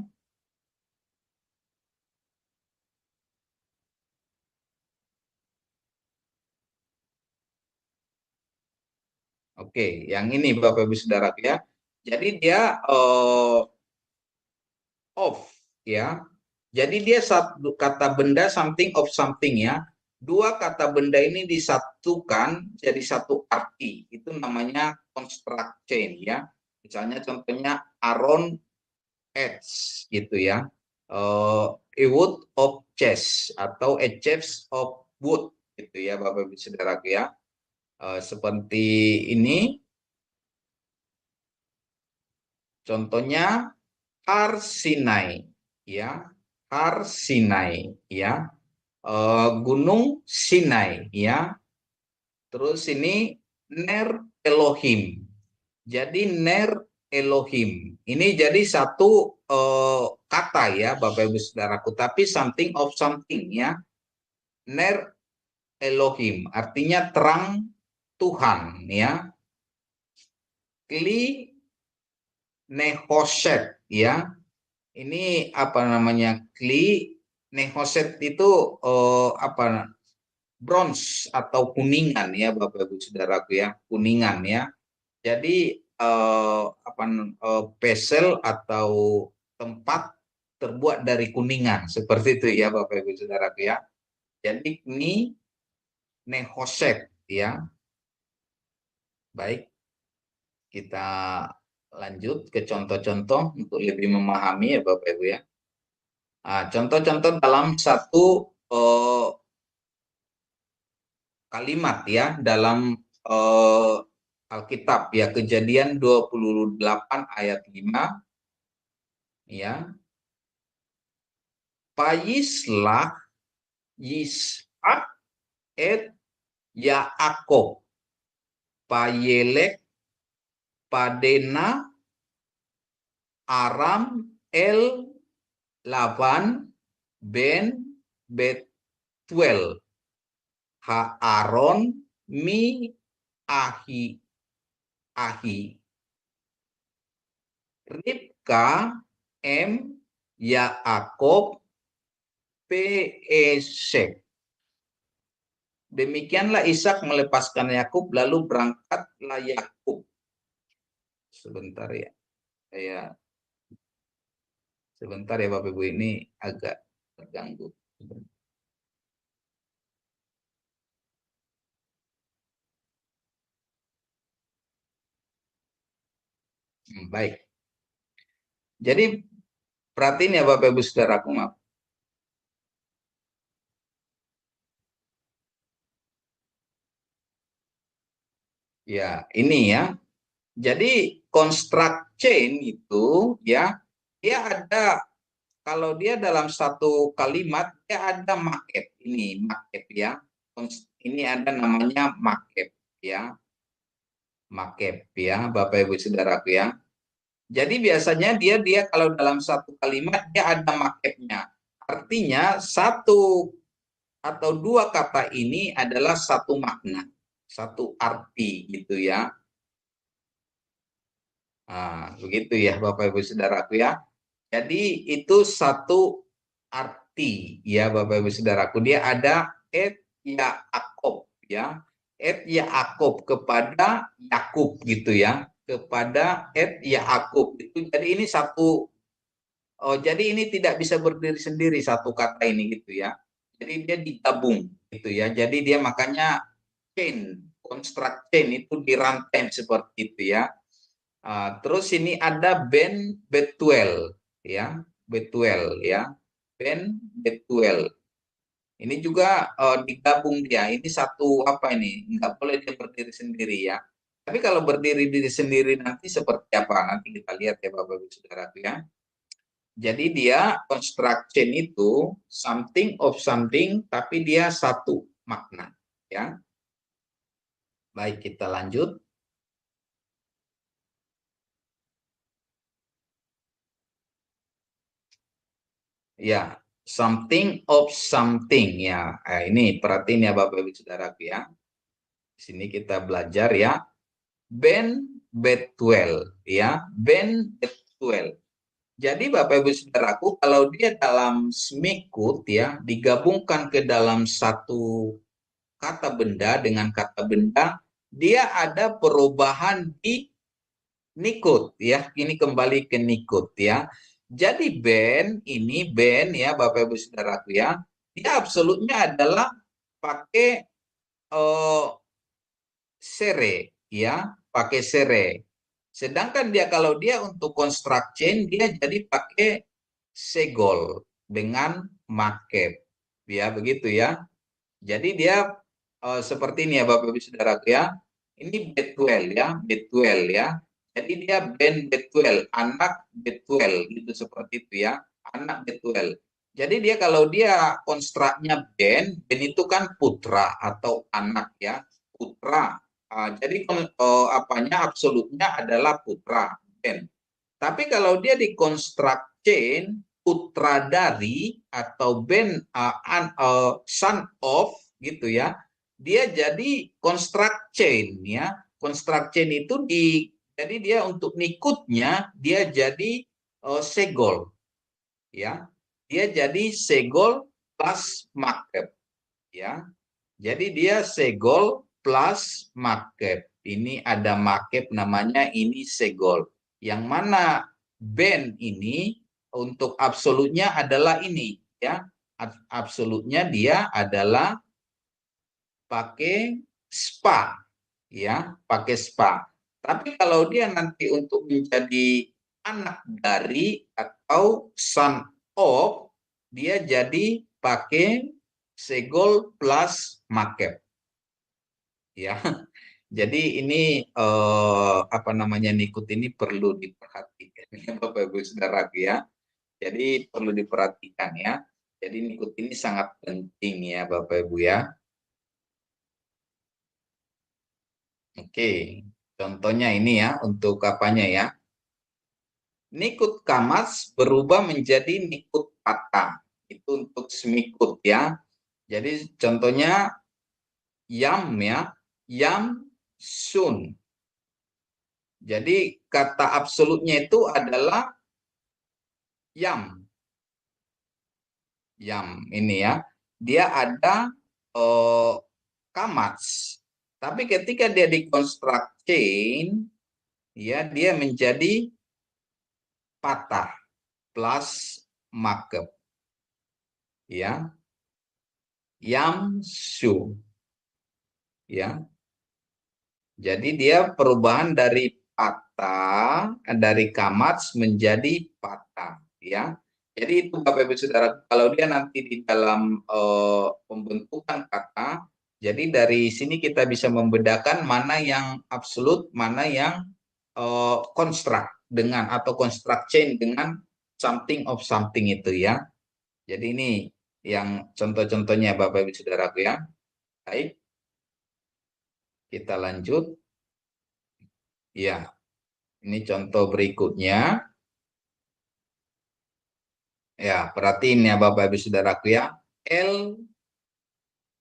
Oke, yang ini Bapak Ibu Saudara ya. Jadi dia of ya. Jadi dia satu kata benda something of something ya. Dua kata benda ini disatukan jadi satu arti. Itu namanya construct chain ya. Misalnya contohnya Aaron Edge gitu ya. A wood of chess atau a chest of wood gitu ya Bapak Ibu Saudara ya. Seperti ini contohnya Har Sinai ya. Har Sinai ya. Gunung Sinai ya. Terus ini Ner Elohim. Jadi Ner Elohim. Ini jadi satu kata ya Bapak Ibu Saudaraku, tapi something of something ya. Ner Elohim artinya terang Tuhan ya. Kli Nehoset ya. Ini apa namanya? Kli Nehoset itu apa? Bronze atau kuningan ya Bapak Ibu Saudaraku ya, kuningan ya. Jadi pesel atau tempat terbuat dari kuningan seperti itu ya Bapak Ibu Saudaraku ya. Jadi ini Nehoset ya. Baik, kita lanjut ke contoh-contoh untuk lebih memahami ya Bapak Ibu ya. Contoh-contoh dalam satu kalimat ya dalam Alkitab ya, Kejadian 28 ayat 5 ya. Payislah Yishak et Yaakov payelek padena Aram el Laban ben Betuel ha Aaron mi ahi Ribka M Yaakov Pesek. Demikianlah Ishak melepaskan Yakub lalu berangkatlah Yakub. Sebentar ya. Sebentar ya Bapak Ibu, ini agak terganggu. Baik. Jadi perhatiin ya Bapak Ibu Saudaraku, maaf. Ya, ini ya. Jadi construct chain itu ya, dia ada, kalau dia dalam satu kalimat dia ada market, ini market ya. Ini ada namanya market ya. Market ya Bapak Ibu Saudaraku ya. Jadi biasanya dia kalau dalam satu kalimat dia ada marketnya. Artinya satu atau dua kata ini adalah satu makna, satu arti gitu ya. Nah, begitu ya Bapak Ibu Saudaraku ya. Jadi itu satu arti ya Bapak Ibu Saudaraku. Dia ada et Yaakov ya. Et Yaakov kepada Yakub gitu ya. Kepada et Yaakov itu. Jadi ini satu, jadi ini tidak bisa berdiri sendiri satu kata ini gitu ya. Jadi dia digabung gitu ya. Jadi dia makanya chain, construct chain itu dirantai seperti itu ya. Terus ini ada Ben Betuel ya, Betuel ya, Ben Betuel. Ini juga digabung dia. Ini satu apa ini? Nggak boleh dia berdiri sendiri ya. Tapi kalau berdiri diri sendiri nanti seperti apa? Nanti kita lihat ya Bapak Ibu Saudara ya. Jadi dia construction itu something of something, tapi dia satu makna ya. Baik, kita lanjut. Ya, something of something ya. Ini perhatiin ya Bapak Ibu Saudaraku ya. Di sini kita belajar ya. Ben Betuel ya, Ben Betuel. Jadi Bapak Ibu Saudaraku, kalau dia dalam semikut ya, digabungkan ke dalam satu kata benda dengan kata benda, dia ada perubahan di nikut ya. Ini kembali ke nikut ya. Jadi band ya Bapak Ibu Saudaraku ya, dia absolutnya adalah pakai sere ya, pakai sere. Sedangkan dia kalau dia untuk construct chain dia jadi pakai segol dengan market ya, begitu ya. Jadi dia seperti ini ya Bapak Ibu Saudaraku ya. Ini B12 ya, B12 ya. Jadi dia band B12, anak B12 gitu, seperti itu ya. Anak B12. Jadi dia kalau dia konstruknya band itu kan putra atau anak ya, putra. Jadi apanya absolutnya adalah putra band. Tapi kalau dia di construct chain putra dari atau band son of gitu ya, dia jadi construct chain ya. Construct chain itu jadi dia untuk nikutnya dia jadi segol ya. Dia jadi segol plus market ya. Jadi dia segol plus market. Ini ada market namanya, ini segol. Yang mana band ini untuk absolutnya adalah ini ya. Absolutnya dia adalah pakai spa ya, pakai spa. Tapi kalau dia nanti untuk menjadi anak dari atau son of, dia jadi pakai segol plus market ya. Jadi ini apa namanya, nikut ini perlu diperhatikan ya Bapak Ibu Saudara ya. Jadi perlu diperhatikan ya. Jadi nikut ini sangat penting ya Bapak Ibu ya. Oke, contohnya ini ya untuk apanya ya. Nikut kamas berubah menjadi nikut patah. Itu untuk semikut ya. Jadi contohnya yam ya, yam sun. Jadi kata absolutnya itu adalah yam. Yam ini ya. Dia ada kamats. Tapi ketika dia dikonstruk chain, ya dia menjadi patah plus markup. Ya. Yam su. Ya. Jadi dia perubahan dari patah, dari kamats menjadi patah, ya. Jadi itu Bapak Ibu Saudara, kalau dia nanti di dalam pembentukan kata, jadi dari sini kita bisa membedakan mana yang absolut, mana yang construct dengan atau construct chain dengan something of something itu ya. Jadi ini yang contoh-contohnya Bapak Ibu Saudaraku ya. Baik. Kita lanjut. Ya, ini contoh berikutnya. Ya, perhatiin ya Bapak Ibu Saudaraku ya. El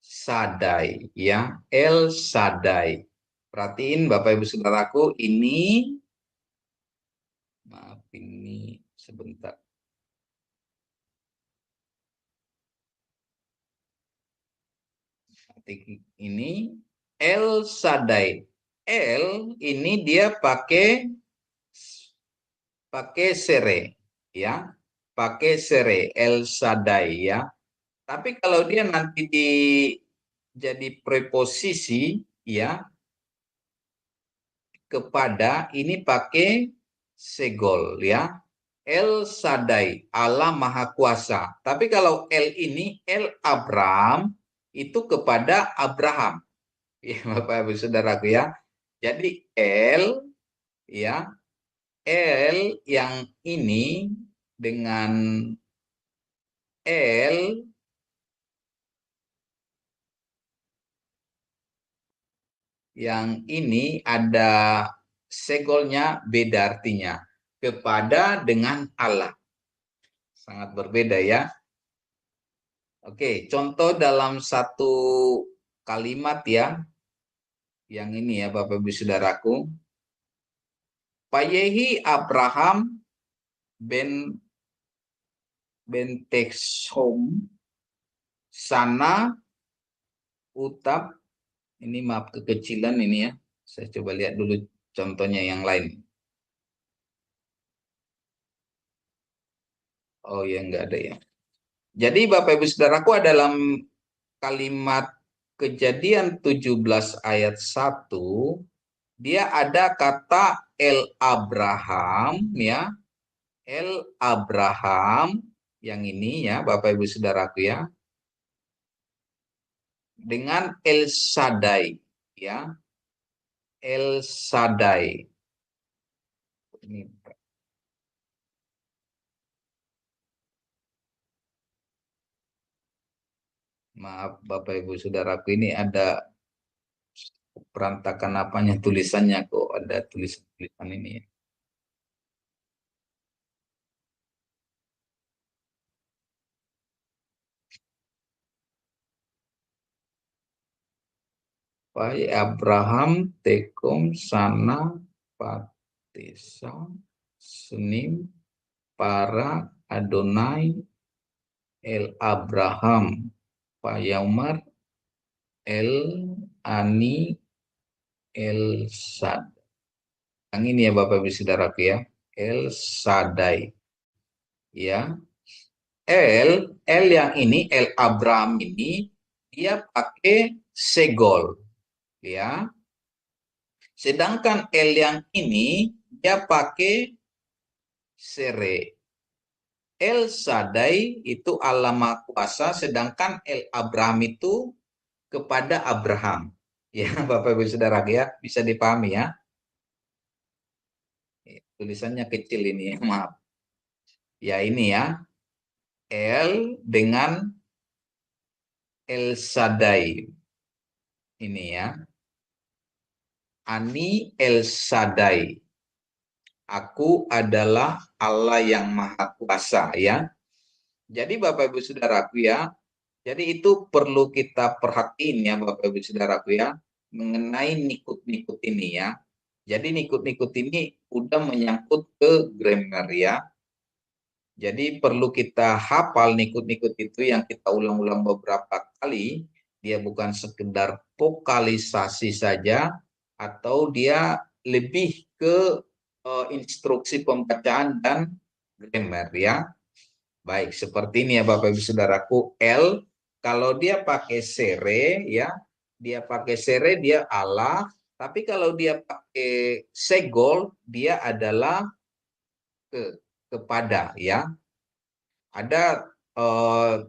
Sadai ya, El Sadai. Perhatiin Bapak Ibu Saudaraku, ini maaf ini sebentar. Ini El Sadai. El ini dia pakai sere ya. Pakai sere El Sadai ya. Tapi kalau dia nanti jadi preposisi ya kepada, ini pakai segol ya. El Sadai, Allah Maha Kuasa. Tapi kalau El ini El Abraham, itu kepada Abraham. Ya Bapak Ibu Saudaraku ya. Jadi El ya, El yang ini dengan El yang ini ada segolnya, beda artinya. Kepada dengan Allah. Sangat berbeda ya. Oke, contoh dalam satu kalimat ya. Yang ini ya Bapak Ibu Saudaraku. Payehi Abraham ben Texhom sana utap Ini maaf kekecilan ini ya. Saya coba lihat dulu contohnya yang lain. Oh ya, enggak ada ya. Jadi Bapak Ibu Saudaraku, dalam kalimat Kejadian 17 ayat 1, dia ada kata El Abraham ya. El Abraham yang ini ya Bapak Ibu Saudaraku ya. Dengan El Shaddai ya. El Shaddai. Ini maaf Bapak Ibu Saudaraku, ini ada perantakan apanya tulisannya, kok ada tulisan ini ya. Pai Abraham tekom sana patisa senim para Adonai El Abraham Payamar El Ani El Sad. Yang ini ya Bapak Ibu Saudaraku ya. El Sadai. Ya. El yang ini, El Abraham ini, dia pakai segol. Ya. Sedangkan El yang ini, dia pakai sere. El Sadai itu Allah Maha Kuasa, sedangkan El Abraham itu kepada Abraham. Ya, Bapak Ibu Saudara ya, bisa dipahami ya. Tulisannya kecil ini ya, maaf. Ya ini ya. El dengan El Sadai. Ini ya. Ani El Sadai. Aku adalah Allah yang Maha Kuasa ya. Jadi Bapak Ibu Saudaraku ya, jadi itu perlu kita perhatiin ya Bapak Ibu Saudaraku ya, mengenai nikut-nikut ini ya. Jadi nikut-nikut ini udah menyangkut ke grammar ya. Jadi perlu kita hafal nikut-nikut itu yang kita ulang-ulang beberapa kali. Dia bukan sekedar vokalisasi saja, atau dia lebih ke instruksi pembacaan dan grammar ya. Baik, seperti ini ya Bapak Ibu Saudaraku. L, kalau dia pakai sere ya, dia pakai sere dia Allah, tapi kalau dia pakai segol dia adalah kepada ya. Ada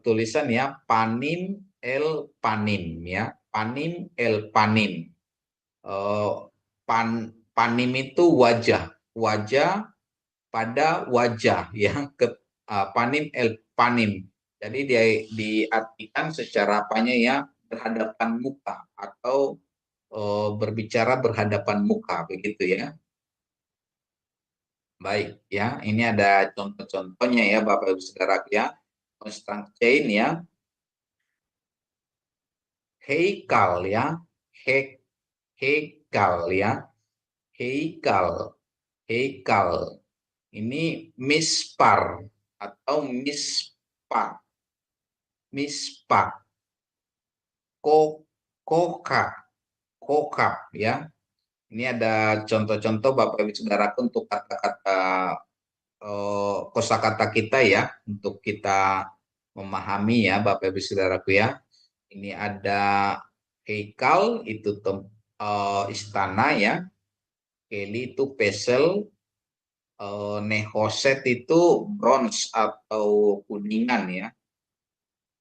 tulisan ya, panim el panim ya, panim el panim. Panim itu wajah, wajah pada wajah ya, panim el panim. Jadi dia diartikan secara apanya ya, berhadapan muka atau berbicara berhadapan muka begitu ya. Baik ya, ini ada contoh-contohnya ya Bapak Ibu Saudara ya. Constraint chain ya. Heikal ya. Heikal ya. Heikal. Heikal. Ini mispar atau mispak. Mispak. Koka. Kokap ya. Ini ada contoh-contoh Bapak Ibu Saudaraku untuk kata-kata kosakata kita ya, untuk kita memahami ya Bapak Ibu Saudaraku ya. Ini ada Heikal itu istana ya. Keli itu pesel, Nehoset itu bronze atau kuningan ya.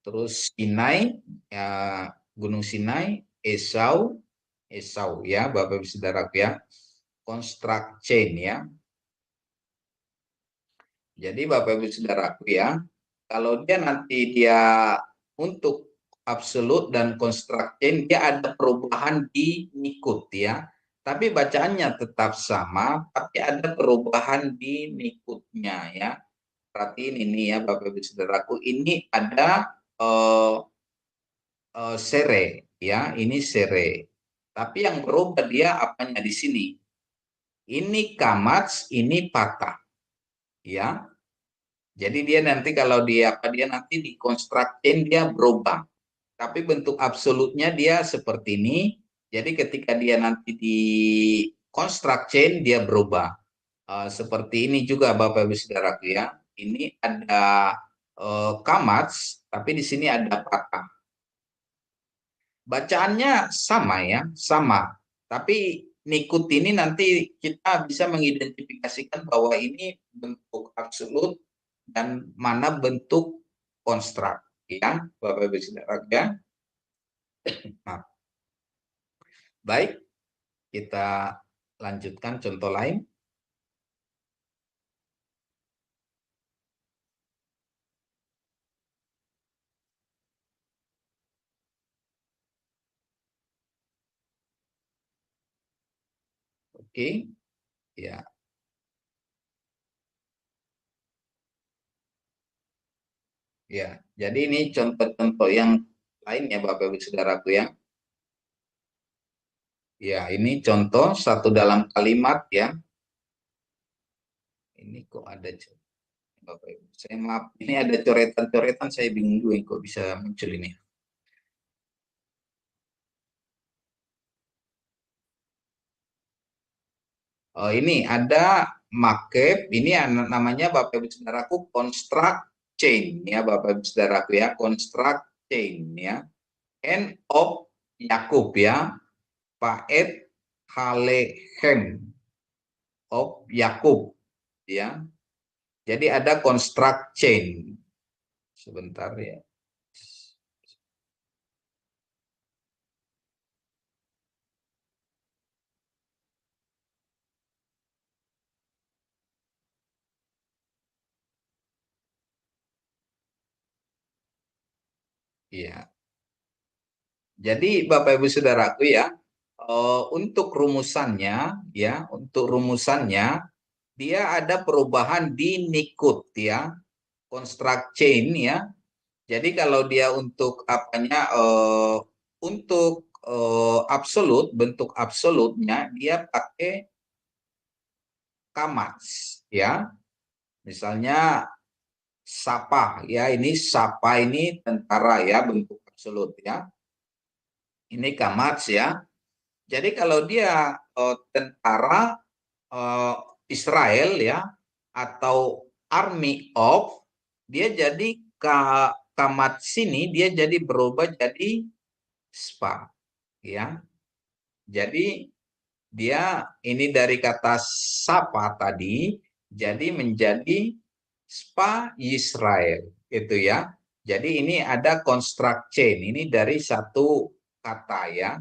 Terus Sinai ya, Gunung Sinai, Esau ya Bapak Ibu Saudaraku ya. Construct chain ya. Jadi Bapak Ibu Saudaraku ya, kalau dia nanti dia untuk absolut dan construct chain dia ada perubahan di nikut ya. Tapi bacaannya tetap sama, tapi ada perubahan di nikutnya ya. Perhatiin ini ya Bapak Ibu Saudaraku, ini ada sere ya, ini sere. Tapi yang berubah dia apanya di sini. Ini kamats, ini patah. Ya. Jadi dia nanti kalau dia nanti dikonstruksin dia berubah. Tapi bentuk absolutnya dia seperti ini, Jadi ketika dia nanti di construct chain dia berubah. Seperti ini juga Bapak Ibu Saudaraku ya. Ini ada kamats, tapi di sini ada patah. Bacaannya sama ya, sama. Tapi nikut ini nanti kita bisa mengidentifikasikan bahwa ini bentuk absolut dan mana bentuk konstrak ya, Bapak Ibu Saudaraku ya. Nah, baik, kita lanjutkan contoh lain. Oke, ya. Ya, jadi ini contoh-contoh yang lainnya Bapak Ibu Saudaraku ya. Ya, ini contoh satu dalam kalimat ya. Ini kok ada Bapak Ibu. Saya maaf, ini ada coretan-coretan saya bingung juga kok bisa muncul ini. Oh, ini ada markup, ini namanya Bapak Ibu Saudaraku construct chain ya Bapak Ibu Saudaraku ya, construct chain ya. End of Yakub ya. Paet Halehem of Yakub ya. Jadi ada construct chain. Sebentar ya. Iya. Jadi Bapak Ibu Saudaraku ya, untuk rumusannya ya, dia ada perubahan di nikut ya, construct chain ya. Jadi kalau dia untuk apanya untuk absolut, bentuk absolutnya dia pakai kamats ya. Misalnya Sapa ya, ini Sapa ini tentara ya, bentuk absolut ya. Ini kamats ya. Jadi kalau dia tentara Israel ya atau army of, dia jadi kamat sini dia jadi berubah jadi spa ya. Jadi dia ini dari kata sapa tadi jadi menjadi spa Israel itu ya. Jadi ini ada construct chain, ini dari satu kata ya.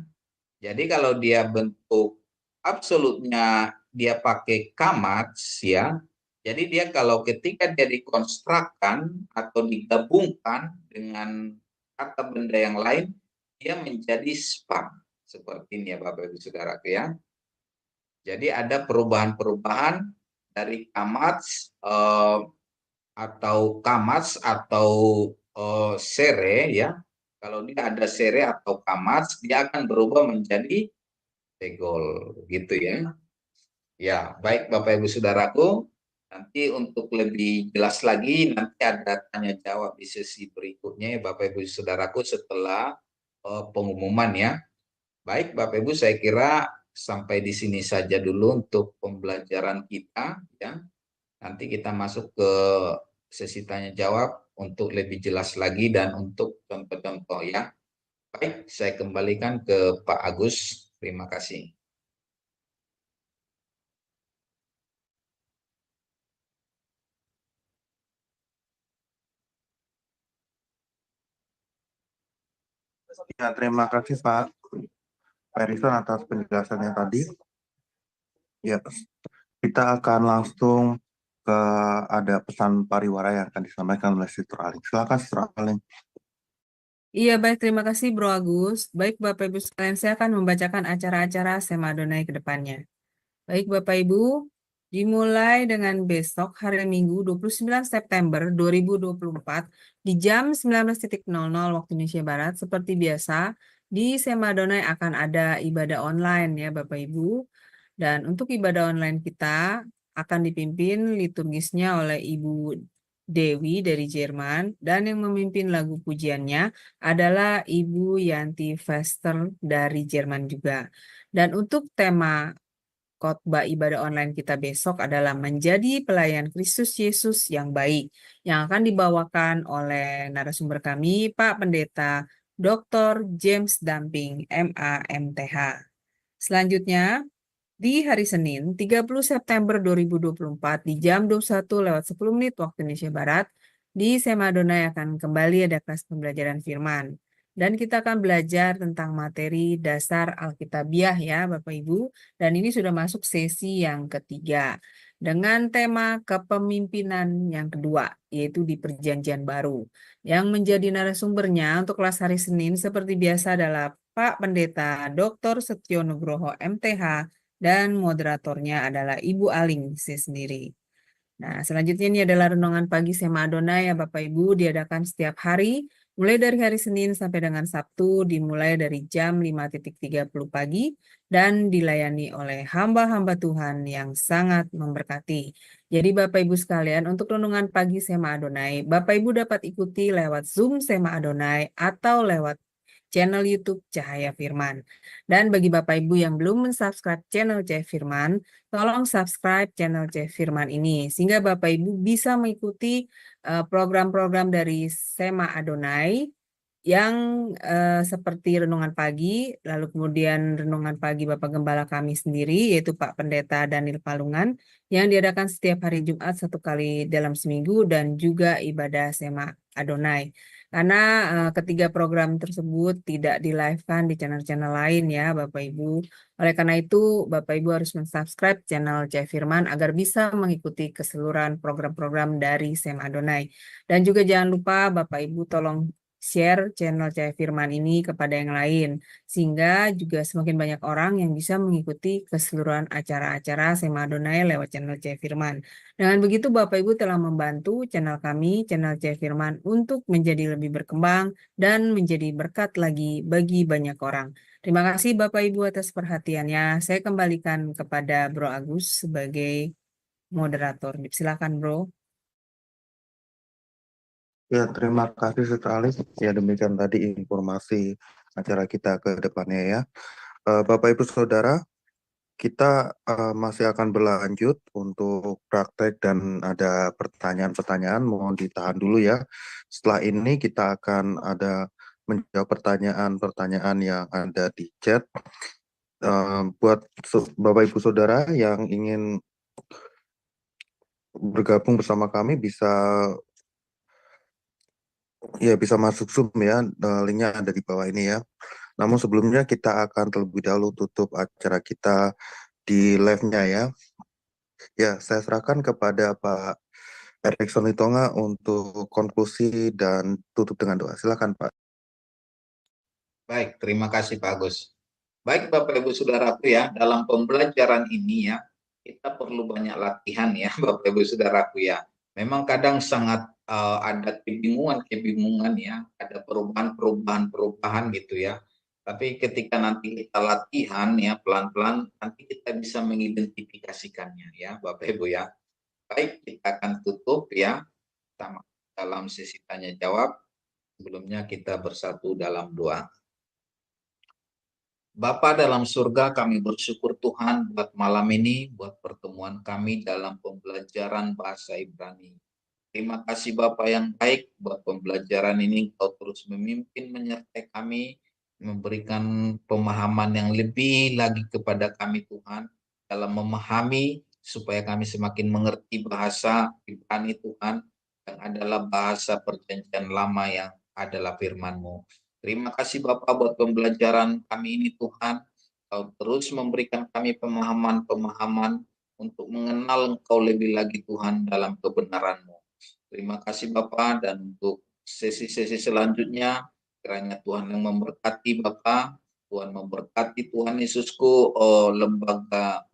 Jadi kalau dia bentuk absolutnya dia pakai kamats ya. Jadi dia kalau ketika dia dikonstrukkan atau digabungkan dengan kata benda yang lain, dia menjadi spa. Seperti ini ya Bapak Ibu Saudaraku ya. Jadi ada perubahan-perubahan dari kamats atau sere ya. Kalau dia ada sere atau kamats, dia akan berubah menjadi tegol gitu ya. Ya, baik Bapak Ibu Saudaraku, nanti untuk lebih jelas lagi nanti ada tanya jawab di sesi berikutnya ya Bapak Ibu Saudaraku setelah pengumuman ya. Baik Bapak Ibu, saya kira sampai di sini saja dulu untuk pembelajaran kita ya. Nanti kita masuk ke sesi tanya jawab untuk lebih jelas lagi dan untuk contoh-contoh ya. Baik, saya kembalikan ke Pak Agus. Terima kasih. Ya, terima kasih Pak Ferison atas penjelasannya tadi. Ya, kita akan langsung ke ada pesan pariwara yang akan disampaikan oleh Sister Aling. Silakan Sister Aling. Iya, baik. Terima kasih, Bro Agus. Baik, Bapak Ibu sekalian, saya akan membacakan acara-acara Sema Adonai ke depannya. Baik, Bapak Ibu, dimulai dengan besok hari Minggu 29 September 2024 di jam 19.00 waktu Indonesia Barat. Seperti biasa, di Sema Adonai akan ada ibadah online ya Bapak Ibu. Dan untuk ibadah online kita akan dipimpin liturgisnya oleh Ibu Dewi dari Jerman, dan yang memimpin lagu pujiannya adalah Ibu Yanti Vester dari Jerman juga. Dan untuk tema khotbah ibadah online kita besok adalah menjadi pelayan Kristus Yesus yang baik, yang akan dibawakan oleh narasumber kami, Pak Pendeta Dr. James Damping, MA, MTH. Selanjutnya, di hari Senin, 30 September 2024 di jam 21:10 waktu Indonesia Barat, di Sema Adonai akan kembali ada kelas pembelajaran firman. Dan kita akan belajar tentang materi dasar Alkitabiah ya Bapak Ibu. Dan ini sudah masuk sesi yang ketiga. Dengan tema kepemimpinan yang kedua, yaitu di Perjanjian Baru. Yang menjadi narasumbernya untuk kelas hari Senin seperti biasa adalah Pak Pendeta Dr. Setyo Nugroho MTH, dan moderatornya adalah Ibu Aling saya sendiri. Nah, selanjutnya ini adalah renungan pagi Sema Adonai ya Bapak Ibu, diadakan setiap hari, mulai dari hari Senin sampai dengan Sabtu, dimulai dari jam 5:30 pagi, dan dilayani oleh hamba-hamba Tuhan yang sangat memberkati. Jadi Bapak Ibu sekalian, untuk renungan pagi Sema Adonai, Bapak Ibu dapat ikuti lewat Zoom Sema Adonai atau lewat channel YouTube Cahaya Firman. Dan bagi Bapak Ibu yang belum mensubscribe channel Cahaya Firman, tolong subscribe channel Cahaya Firman ini, sehingga Bapak Ibu bisa mengikuti program-program dari Sema Adonai yang seperti renungan pagi, lalu kemudian renungan pagi Bapak Gembala kami sendiri, yaitu Pak Pendeta Daniel Palungan, yang diadakan setiap hari Jumat 1 kali dalam seminggu, dan juga ibadah Sema Adonai. Karena ketiga program tersebut tidak di-live-kan di channel-channel lain ya Bapak Ibu. Oleh karena itu Bapak Ibu harus mensubscribe channel Cahaya Firman agar bisa mengikuti keseluruhan program-program dari Sema Adonai. Dan juga jangan lupa Bapak Ibu tolong share channel Cahaya Firman ini kepada yang lain, sehingga juga semakin banyak orang yang bisa mengikuti keseluruhan acara-acara Sema Adonai lewat channel Cahaya Firman. Dengan begitu Bapak Ibu telah membantu channel kami, channel Cahaya Firman, untuk menjadi lebih berkembang dan menjadi berkat lagi bagi banyak orang. Terima kasih Bapak Ibu atas perhatiannya. Saya kembalikan kepada Bro Agus sebagai moderator. Silakan Bro. Ya, terima kasih sekali. Ya, demikian tadi informasi acara kita ke depannya ya. Bapak Ibu Saudara, kita masih akan berlanjut untuk praktek dan ada pertanyaan-pertanyaan, mohon ditahan dulu ya. Setelah ini kita akan ada menjawab pertanyaan-pertanyaan yang ada di chat. Buat Bapak Ibu Saudara yang ingin bergabung bersama kami bisa masuk Zoom ya, linknya ada di bawah ini ya. Namun sebelumnya kita akan terlebih dahulu tutup acara kita di live-nya ya. Ya, saya serahkan kepada Pak Erikson Litonga untuk konklusi dan tutup dengan doa. Silakan Pak. Baik, terima kasih Pak Agus. Baik Bapak Ibu Saudaraku ya, dalam pembelajaran ini ya, kita perlu banyak latihan ya Bapak Ibu Saudaraku ya. Memang kadang sangat ada kebingungan ya, ada perubahan gitu ya. Tapi ketika nanti kita latihan ya pelan-pelan, nanti kita bisa mengidentifikasikannya ya Bapak Ibu ya. Baik, kita akan tutup ya sama dalam sesi tanya jawab. Sebelumnya kita bersatu dalam doa. Bapa dalam surga, kami bersyukur Tuhan buat malam ini, buat pertemuan kami dalam pembelajaran bahasa Ibrani. Terima kasih Bapa yang baik buat pembelajaran ini, Kau terus memimpin menyertai kami, memberikan pemahaman yang lebih lagi kepada kami Tuhan, dalam memahami supaya kami semakin mengerti bahasa Ibrani Tuhan, yang adalah bahasa perjanjian lama yang adalah firman-Mu. Terima kasih Bapak buat pembelajaran kami ini Tuhan. Kau terus memberikan kami pemahaman-pemahaman untuk mengenal Engkau lebih lagi Tuhan dalam kebenaran-Mu. Terima kasih Bapak, dan untuk sesi-sesi selanjutnya kiranya Tuhan yang memberkati Bapak, Tuhan memberkati Tuhan Yesusku, lembaga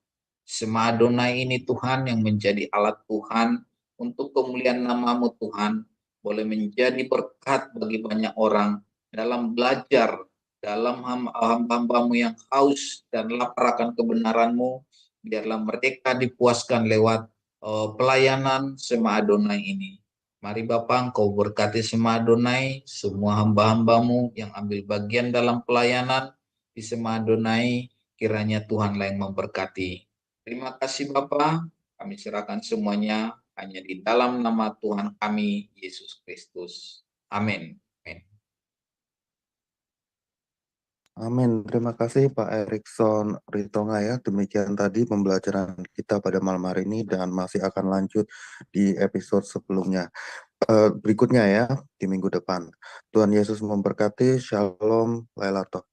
Sema Adonai ini Tuhan yang menjadi alat Tuhan untuk kemuliaan nama-Mu Tuhan, boleh menjadi berkat bagi banyak orang dalam belajar, dalam hamba-hamba-Mu yang haus dan lapar akan kebenaran-Mu, biarlah mereka dipuaskan lewat pelayanan Sema Adonai ini. Mari Bapa, Engkau berkati Sema Adonai, semua hamba-hambamu yang ambil bagian dalam pelayanan di Sema Adonai, kiranya Tuhanlah yang memberkati. Terima kasih Bapa, kami serahkan semuanya hanya di dalam nama Tuhan kami, Yesus Kristus. Amin. Amin. Amin. Terima kasih Pak Erikson Ritonga ya. Demikian tadi pembelajaran kita pada malam hari ini dan masih akan lanjut di episode sebelumnya. Berikutnya ya, di minggu depan. Tuhan Yesus memberkati. Shalom. Lailatul